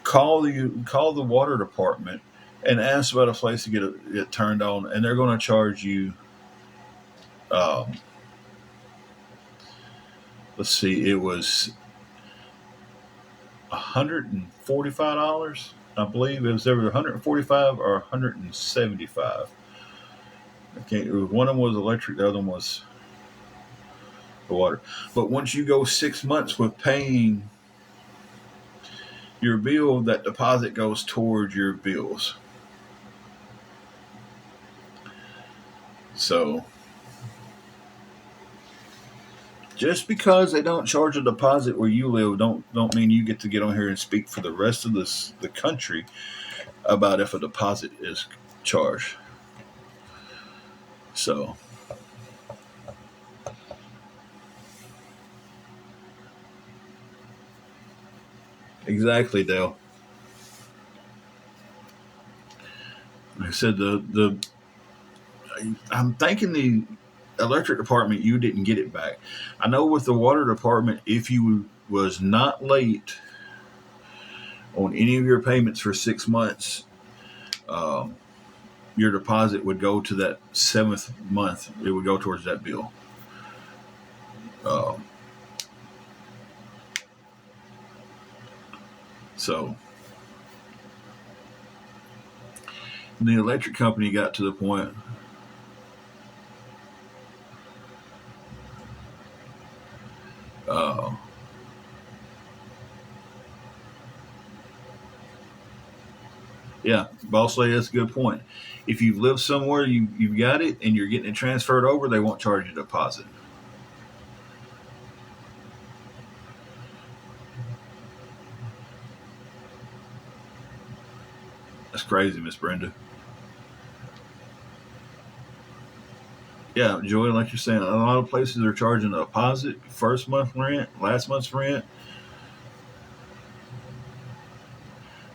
call the water department and ask about a place to get it turned on, and they're going to charge you. Um, let's see, it was $145. I believe it was either 145 or 175. Okay, one of them was electric, the other one was the water. But once you go 6 months with paying your bill, that deposit goes towards your bills. So just because they don't charge a deposit where you live, don't mean you get to get on here and speak for the rest of the country about if a deposit is charged. So exactly, Dale. Like I said, I'm thinking the electric department, you didn't get it back. I know with the water department, if you was not late on any of your payments for 6 months, um, your deposit would go to that 7th month. It would go towards that bill. Um, so the electric company got to the point. Uh, yeah, boss lady, that's a good point. If you've lived somewhere, you've got it, and you're getting it transferred over, they won't charge you a deposit. That's crazy, Miss Brenda. Yeah, Joy, like you're saying, a lot of places are charging a deposit, first month rent, last month's rent.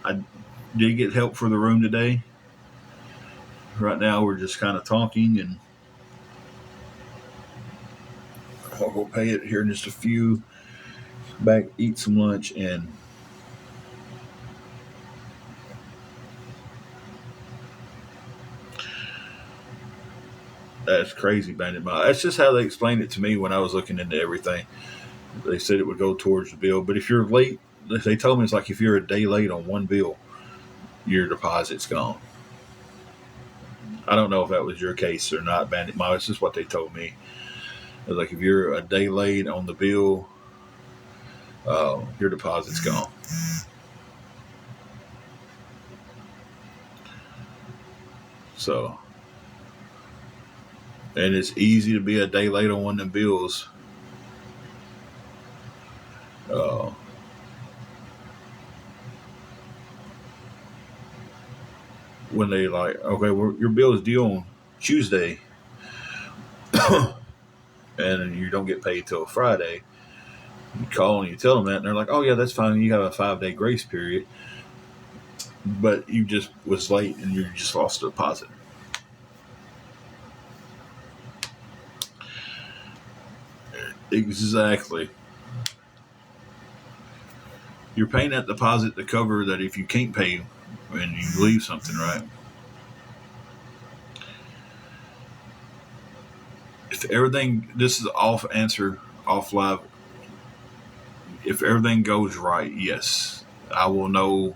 I did get help for the room today. Right now, we're just kind of talking, and I'll go pay it here in just a few. Back, eat some lunch, and that's crazy, Bandit Mile. That's just how they explained it to me when I was looking into everything. They said it would go towards the bill, but if you're late, they told me it's like if you're a day late on one bill, your deposit's gone. I don't know if that was your case or not, Bandit Mile. It's just what they told me. It was like if you're a day late on the bill, your deposit's gone. So, and it's easy to be a day late on one of them bills. Uh, when they like, okay, well, your bill is due on Tuesday, and you don't get paid till Friday. You call and you tell them that, and they're like, "Oh yeah, that's fine. You have a 5-day grace period." But you just was late, and you just lost the deposit. Exactly. You're paying that deposit to cover that if you can't pay and you leave something, right? If everything, this is off answer, off live. If everything goes right, yes, I will know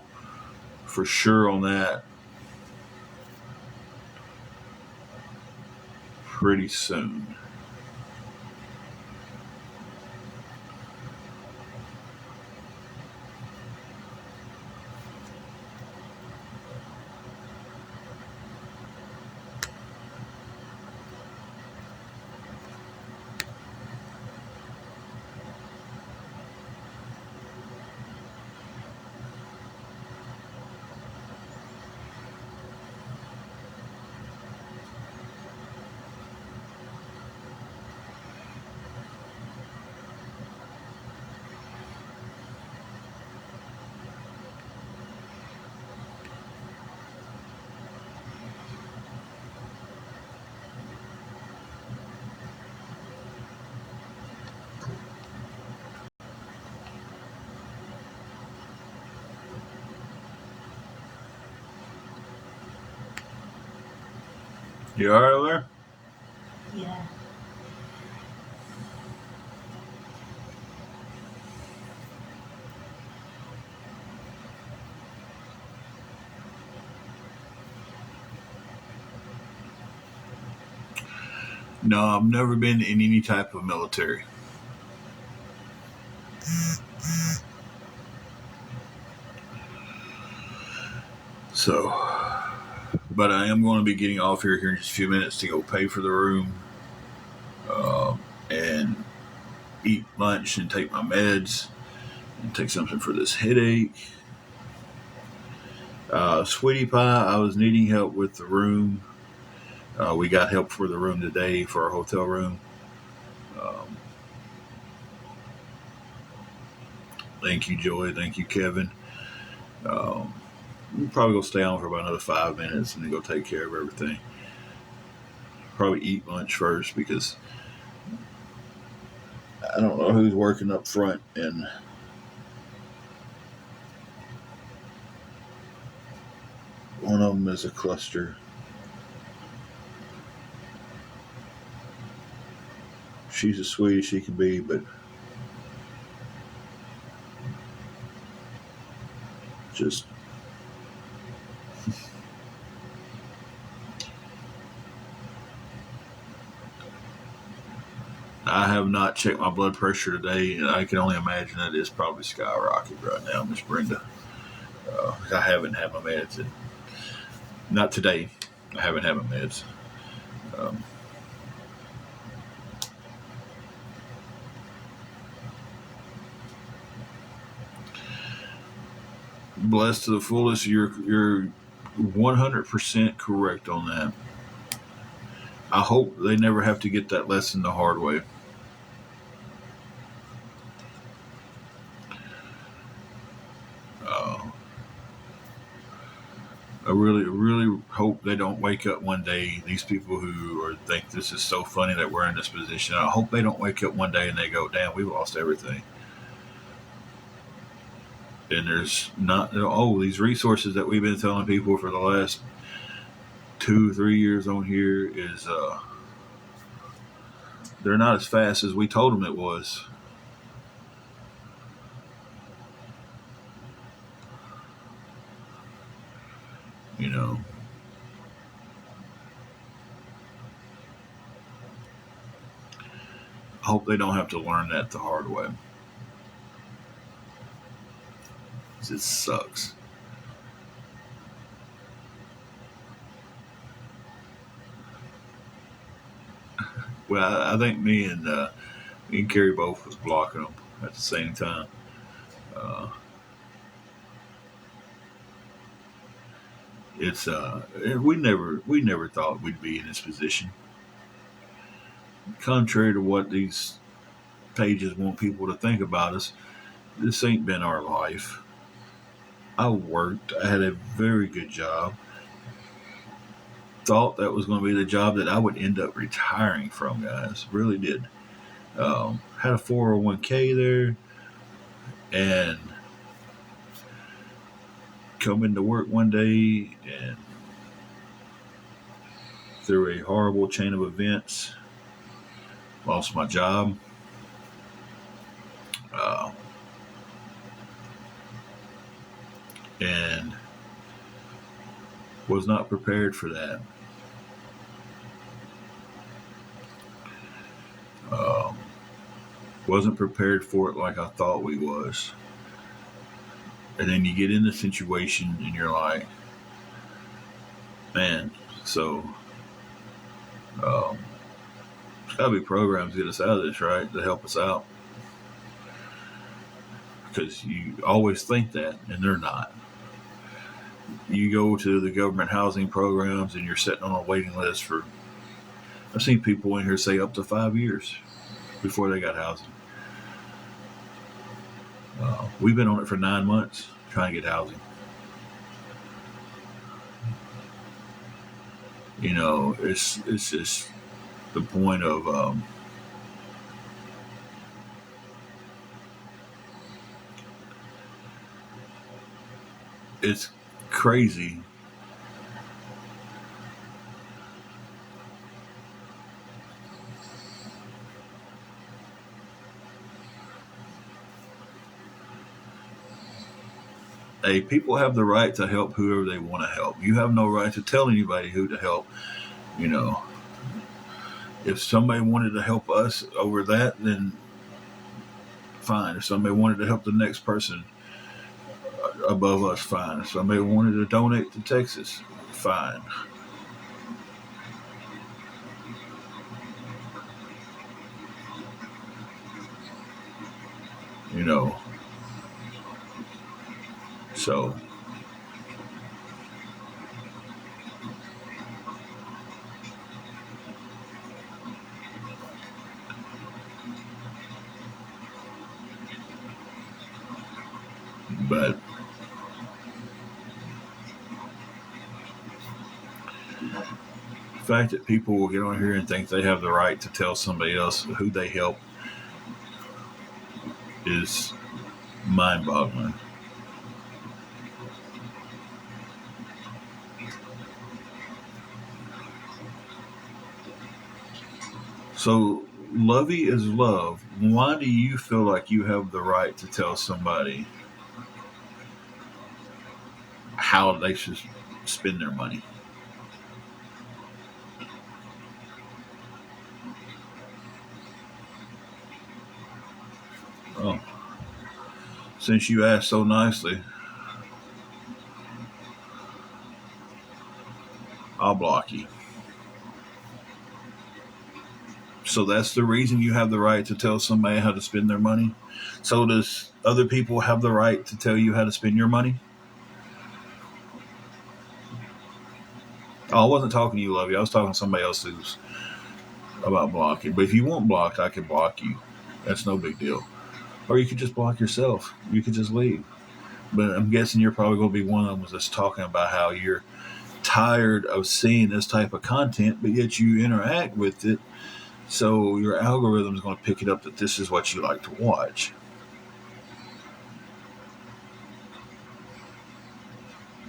for sure on that pretty soon. You all right over there? Yeah. No, I've never been in any type of military. So, but I am going to be getting off here in just a few minutes to go pay for the room, and eat lunch and take my meds and take something for this headache. Sweetie Pie, I was needing help with the room. We got help for the room today for our hotel room. Um, Thank you, Joy. Thank you, Kevin. Um, we'll probably go stay on for about another 5 minutes and then go take care of everything. Probably eat lunch first because I don't know who's working up front, and one of them is a cluster. She's as sweet as she can be, but just I have not checked my blood pressure today, and I can only imagine that it's probably skyrocketed right now, Miss Brenda. I haven't had my meds. Not today. I haven't had my meds. Um, Blessed to the fullest. You're 100% correct on that. I hope they never have to get that lesson the hard way. Uh, I really, really hope they don't wake up one day. These people who think this is so funny that we're in this position. I hope they don't wake up one day and they go, "Damn, we lost everything." And there's not these resources that we've been telling people for the last 2-3 years on here is they're not as fast as we told them it was. You know, I hope they don't have to learn that the hard way. It sucks. Well, I think me and Carrie both was blocking them at the same time. Uh, it's we never thought we'd be in this position. Contrary to what these pages want people to think about us, this ain't been our life. I worked. I had a very good job. Thought that was going to be the job that I would end up retiring from, guys. Really did. Had a 401k there, and come into work one day, and through a horrible chain of events, lost my job. Uh, and was not prepared for that. Um, wasn't prepared for it like I thought we was. And then you get in the situation and you're like, man, so um, there's got to be programs to get us out of this, right? To help us out. Because you always think that, and they're not. You go to the government housing programs and you're sitting on a waiting list for, I've seen people in here say up to 5 years before they got housing. We've been on it for 9 months trying to get housing. You know, it's just the point of it's crazy. Hey, people have the right to help whoever they want to help. You have no right to tell anybody who to help. You know, if somebody wanted to help us over that, then fine. If somebody wanted to help the next person above us, fine. If somebody wanted to donate to Texas, fine. You know, so, but the fact that people will get on here and think they have the right to tell somebody else who they help is mind boggling. So, lovey is love. Why do you feel like you have the right to tell somebody how they should spend their money? Oh, since you asked so nicely, I'll block you. So that's the reason you have the right to tell somebody how to spend their money. So does other people have the right to tell you how to spend your money? Oh, I wasn't talking to you, Lovey. I was talking to somebody else who's about blocking. But if you want blocked, I can block you. That's no big deal. Or you could just block yourself. You could just leave. But I'm guessing you're probably going to be one of them that's talking about how you're tired of seeing this type of content, but yet you interact with it. So your algorithm is going to pick it up that this is what you like to watch.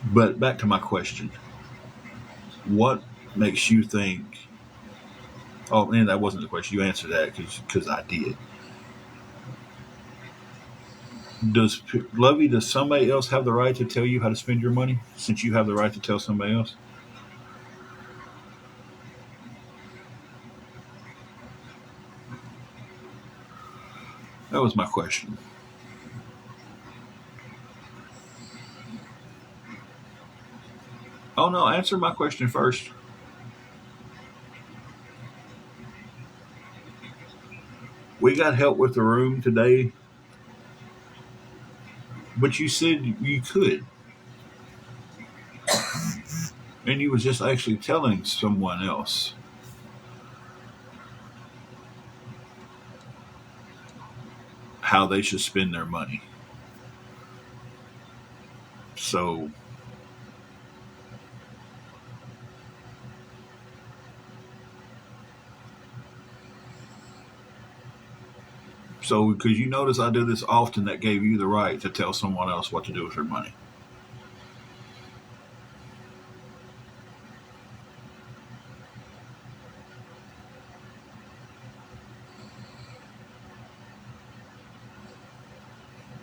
But back to my question. What makes you think? Oh, and that wasn't the question. You answered that because I did. Does Lovey? Does somebody else have the right to tell you how to spend your money? Since you have the right to tell somebody else. That was my question. Oh no, answer my question first. We got help with the room today, but you said you could, and you was just actually telling someone else how they should spend their money. So, because you notice I do this often, that gave you the right to tell someone else what to do with their money.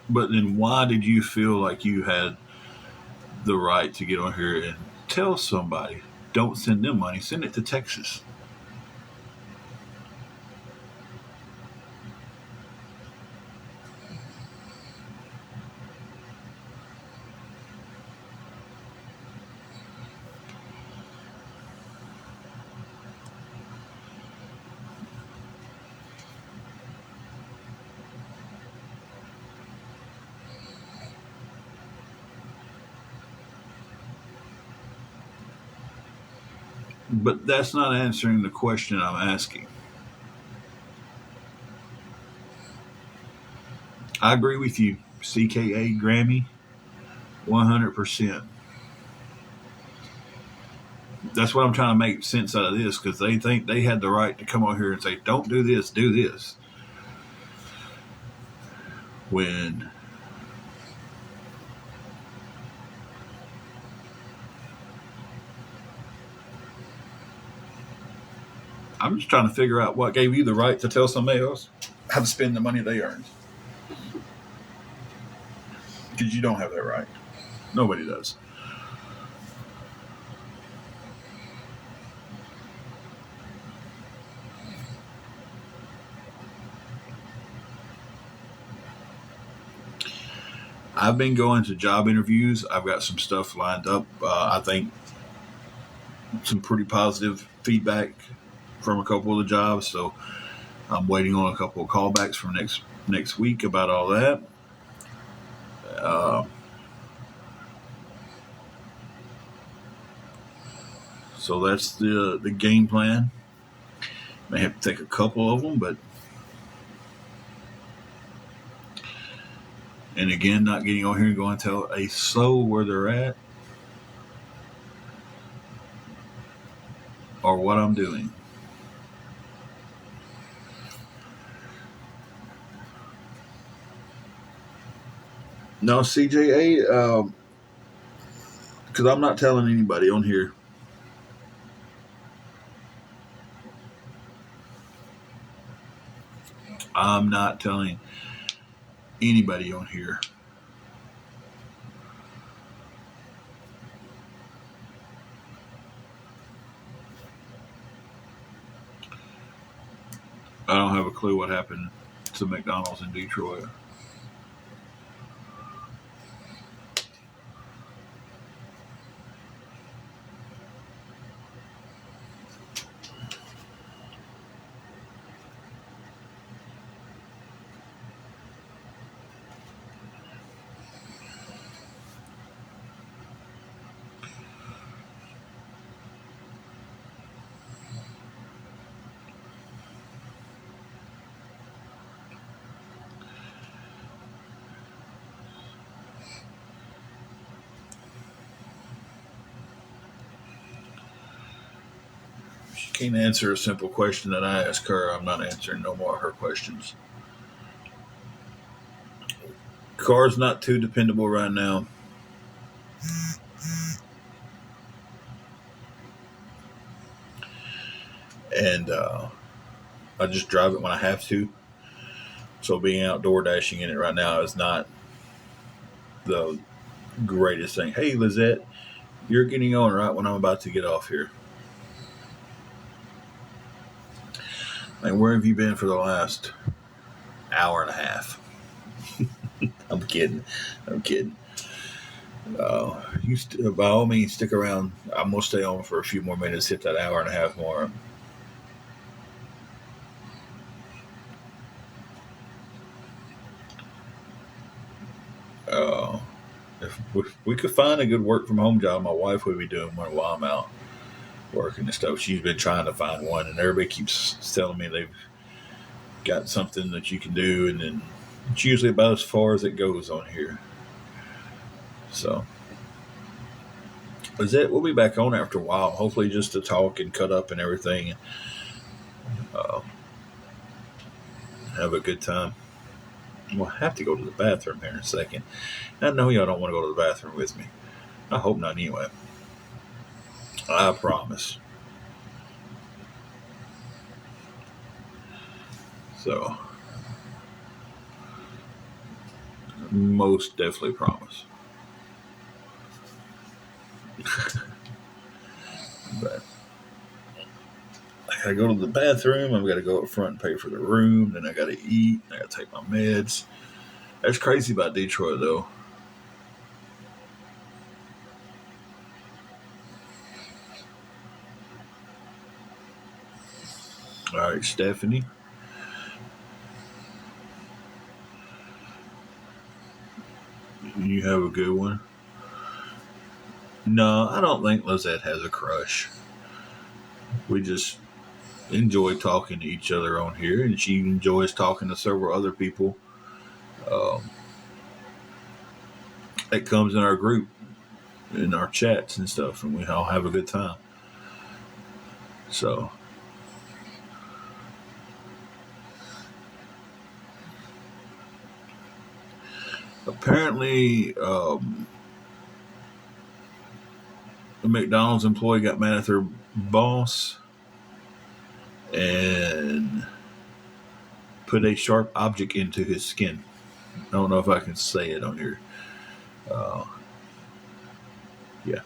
But then why did you feel like you had the right to get on here and tell somebody, don't send them money, send it to Texas? But that's not answering the question I'm asking. I agree with you, CKA Grammy, 100%. That's what I'm trying to make sense out of this, because they think they had the right to come on here and say, don't do this, do this. When I'm just trying to figure out what gave you the right to tell somebody else how to spend the money they earned. Because you don't have that right. Nobody does. I've been going to job interviews. I've got some stuff lined up. I think some pretty positive feedback from a couple of the jobs. So I'm waiting on a couple of callbacks from next week about all that. Uh, so that's the game plan. May have to take a couple of them, but and again, not getting on here and going to tell a soul where they're at or what I'm doing. No, CJA, because I'm not telling anybody on here. I'm not telling anybody on here. I don't have a clue what happened to McDonald's in Detroit. She can't answer a simple question that I ask her. I'm not answering no more of her questions. Car's not too dependable right now. And I just drive it when I have to. So being outdoor dashing in it right now is not the greatest thing. Hey, Lizette, you're getting on right when I'm about to get off here. Like, where have you been for the last hour and a half? I'm kidding. By all means, stick around. I'm gonna stay on for a few more minutes, hit that hour and a half more. Uh, if we could find a good work from home job, my wife would be doing one while I'm out working and stuff. She's been trying to find one, and everybody keeps telling me they've got something that you can do, and then it's usually about as far as it goes on here. So, is it? We'll be back on after a while, hopefully just to talk and cut up and everything, and uh, have a good time. We'll have to go to the bathroom here in a second. I know y'all don't want to go to the bathroom with me. I hope not anyway. I promise. So, most definitely promise. But I gotta go to the bathroom. I've got to go up front and pay for the room. Then I gotta eat. I gotta take my meds. That's crazy about Detroit, though. All right, Stephanie. You have a good one. No, I don't think Lizette has a crush. We just enjoy talking to each other on here, and she enjoys talking to several other people um, that comes in our group, in our chats and stuff, and we all have a good time. So, apparently, a McDonald's employee got mad at their boss and put a sharp object into his skin. I don't know if I can say it on here. Uh, yeah.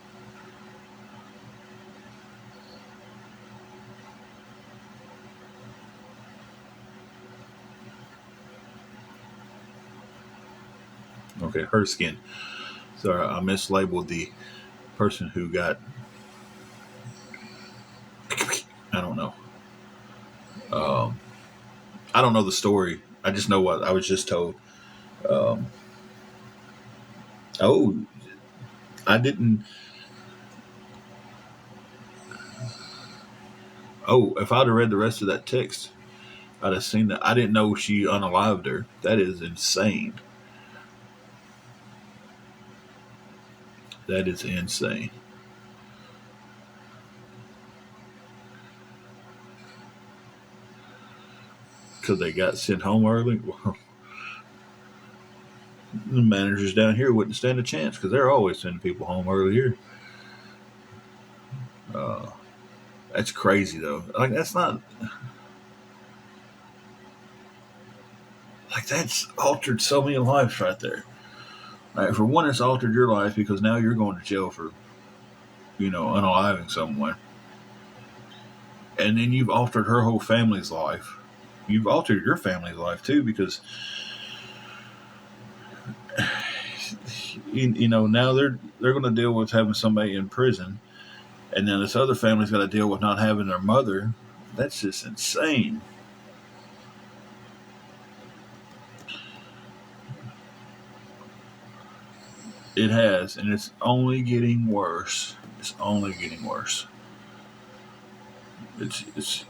Okay, her skin. Sorry, I mislabeled the person who got. I don't know. Um, I don't know the story. I just know what I was just told. Um, oh, I didn't. Oh, if I'd have read the rest of that text, I'd have seen that. I didn't know she unalived her. That is insane. That is insane. Because they got sent home early. Well, the managers down here wouldn't stand a chance because they're always sending people home early here. Uh, that's crazy though. Like that's not like that's altered so many lives right there. Like for one, it's altered your life because now you're going to jail for unaliving someone, and then you've altered her whole family's life. You've altered your family's life too because now they're going to deal with having somebody in prison, and then this other family's got to deal with not having their mother. That's just insane. It has, and it's only getting worse. It's only getting worse. It's.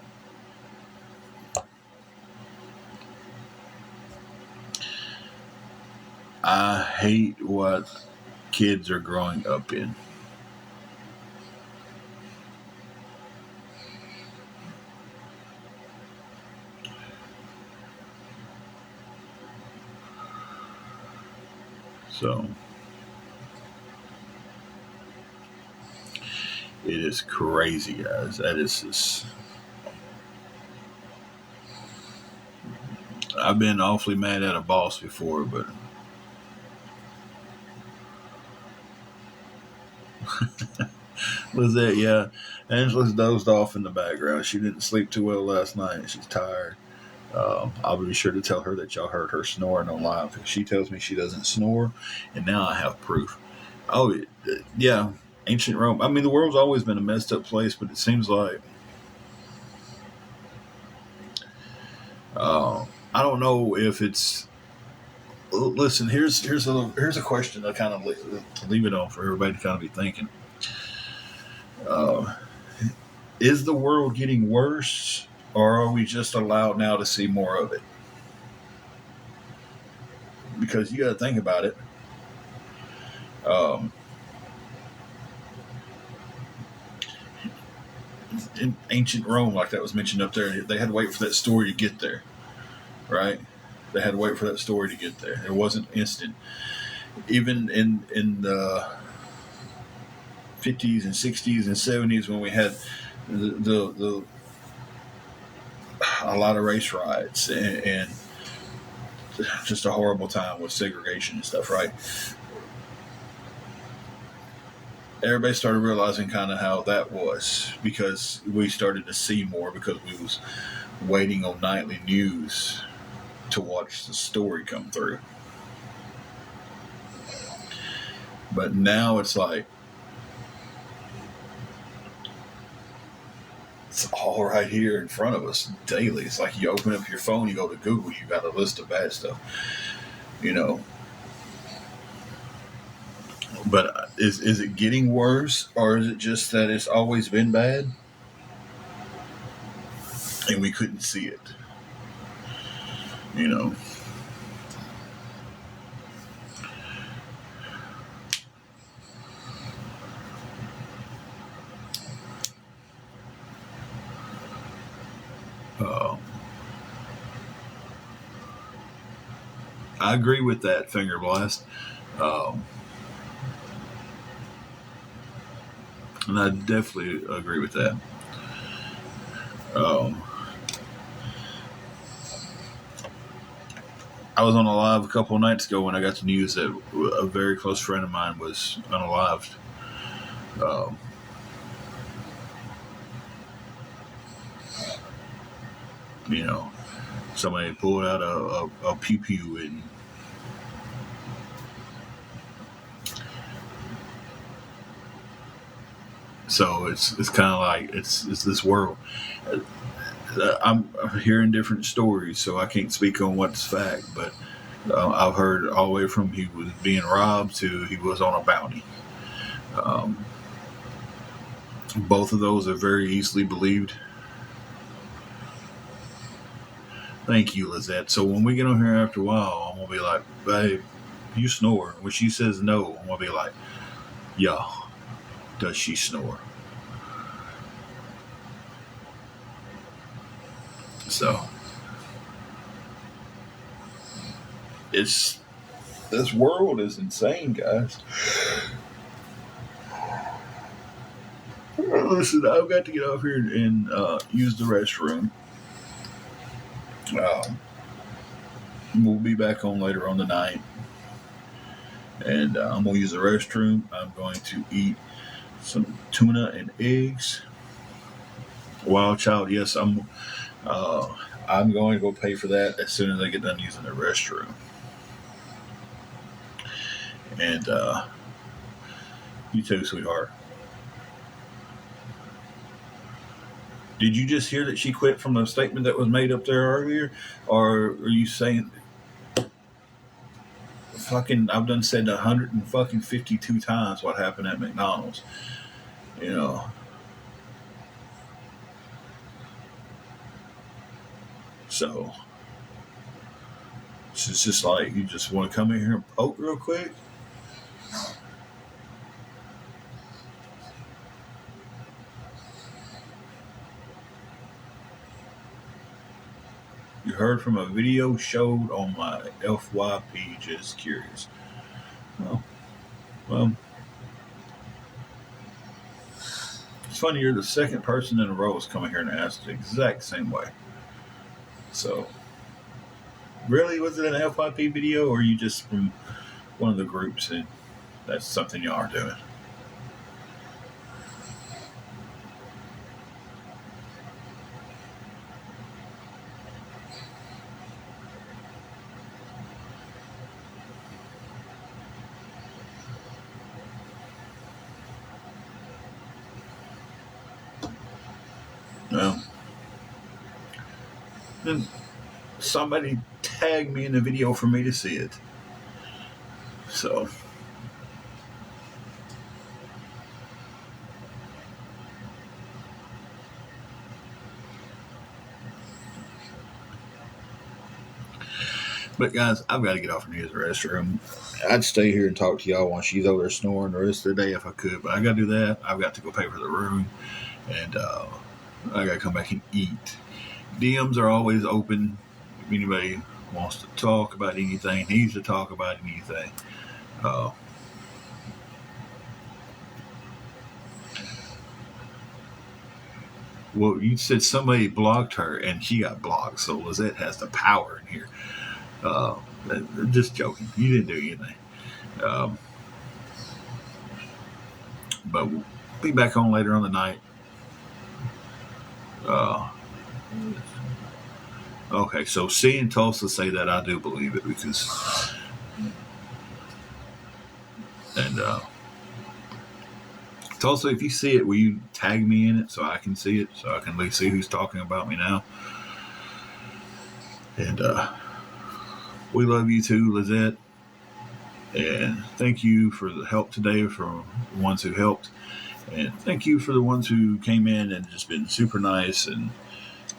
I hate what kids are growing up in. So it is crazy, guys. That is just. I've been awfully mad at a boss before, but was that yeah? Angela's dozed off in the background. She didn't sleep too well last night. She's tired. I'll be sure to tell her that y'all heard her snoring on live. She tells me she doesn't snore, and now I have proof. Oh, yeah, ancient Rome. I mean, the world's always been a messed up place, but it seems like I don't know if it's. Listen, here's a question to kind of leave it on for everybody to kind of be thinking. Uh, is the world getting worse, or are we just allowed now to see more of it? Because you got to think about it. Um, in ancient Rome, like that was mentioned up there, they had to wait for that story to get there, right? They had to wait for that story to get there. It wasn't instant. Even in the 50s and 60s and 70s, when we had the a lot of race riots and just a horrible time with segregation and stuff, right? Everybody started realizing kind of how that was because we started to see more because we was waiting on nightly news to watch the story come through. But now it's like it's all right here in front of us daily. It's like you open up your phone, you go to Google, you got a list of bad stuff, you know. But is it getting worse, or is it just that it's always been bad and we couldn't see it? You know. Uh, I agree with that finger blast. Um, and I definitely agree with that. Um, I was on a live a couple of nights ago when I got the news that a very close friend of mine was unalived. Um, you know, somebody pulled out a pew pew and so it's kind of like it's this world. I'm hearing different stories, so I can't speak on what's fact, but I've heard all the way from he was being robbed to he was on a bounty. Um, both of those are very easily believed. Thank you, Lizette. So when we get on here after a while, I'm gonna be like, babe, you snore. When she says no, I'm gonna be like, yeah, does she snore? So it's this world is insane, guys. Listen, I've got to get off here and use the restroom. Um, we'll be back on later on tonight, and I'm gonna use the restroom. I'm going to eat some tuna and eggs. Wild child, yes, Uh, I'm going to go pay for that as soon as I get done using the restroom. And you too, sweetheart. Did you just hear that she quit from the statement that was made up there earlier, or are you saying fucking? I've done said 152 times what happened at McDonald's. You know, so it's just like you just want to come in here and poke real quick. You heard from a video showed on my FYP. Just curious. Well, well, it's funny. You're the second person in a row who's coming here and asked the exact same way. So, really, was it an FYP video, or are you just from one of the groups and that's something you are doing? Well, then somebody tag me in the video for me to see it. So, but guys, I've got to get off and use the restroom. I'd stay here and talk to y'all while she's over there snoring the rest of the day if I could, but I got to do that. I've got to go pay for the room, and I got to come back and eat. DMs are always open. If anybody wants to talk about anything, needs to talk about anything. Uh, well, you said somebody blocked her and she got blocked, so Lizette has the power in here. Uh, just joking. You didn't do anything. Um, but we'll be back on later on the night. Okay, so seeing Tulsa say that, I do believe it because, and Tulsa, if you see it, will you tag me in it so I can see it, so I can at least see who's talking about me now? And we love you too, Lizette. And thank you for the help today from the ones who helped. And thank you for the ones who came in and just been super nice and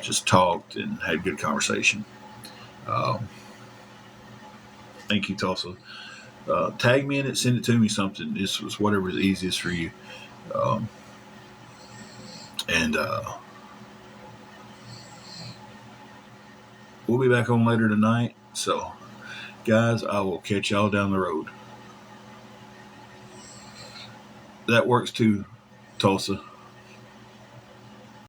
just talked and had good conversation. Thank you, Tulsa. Tag me in it, send it to me, something. This was whatever's easiest for you. Um, and we'll be back on later tonight. So, guys, I will catch y'all down the road. That works too, Tulsa.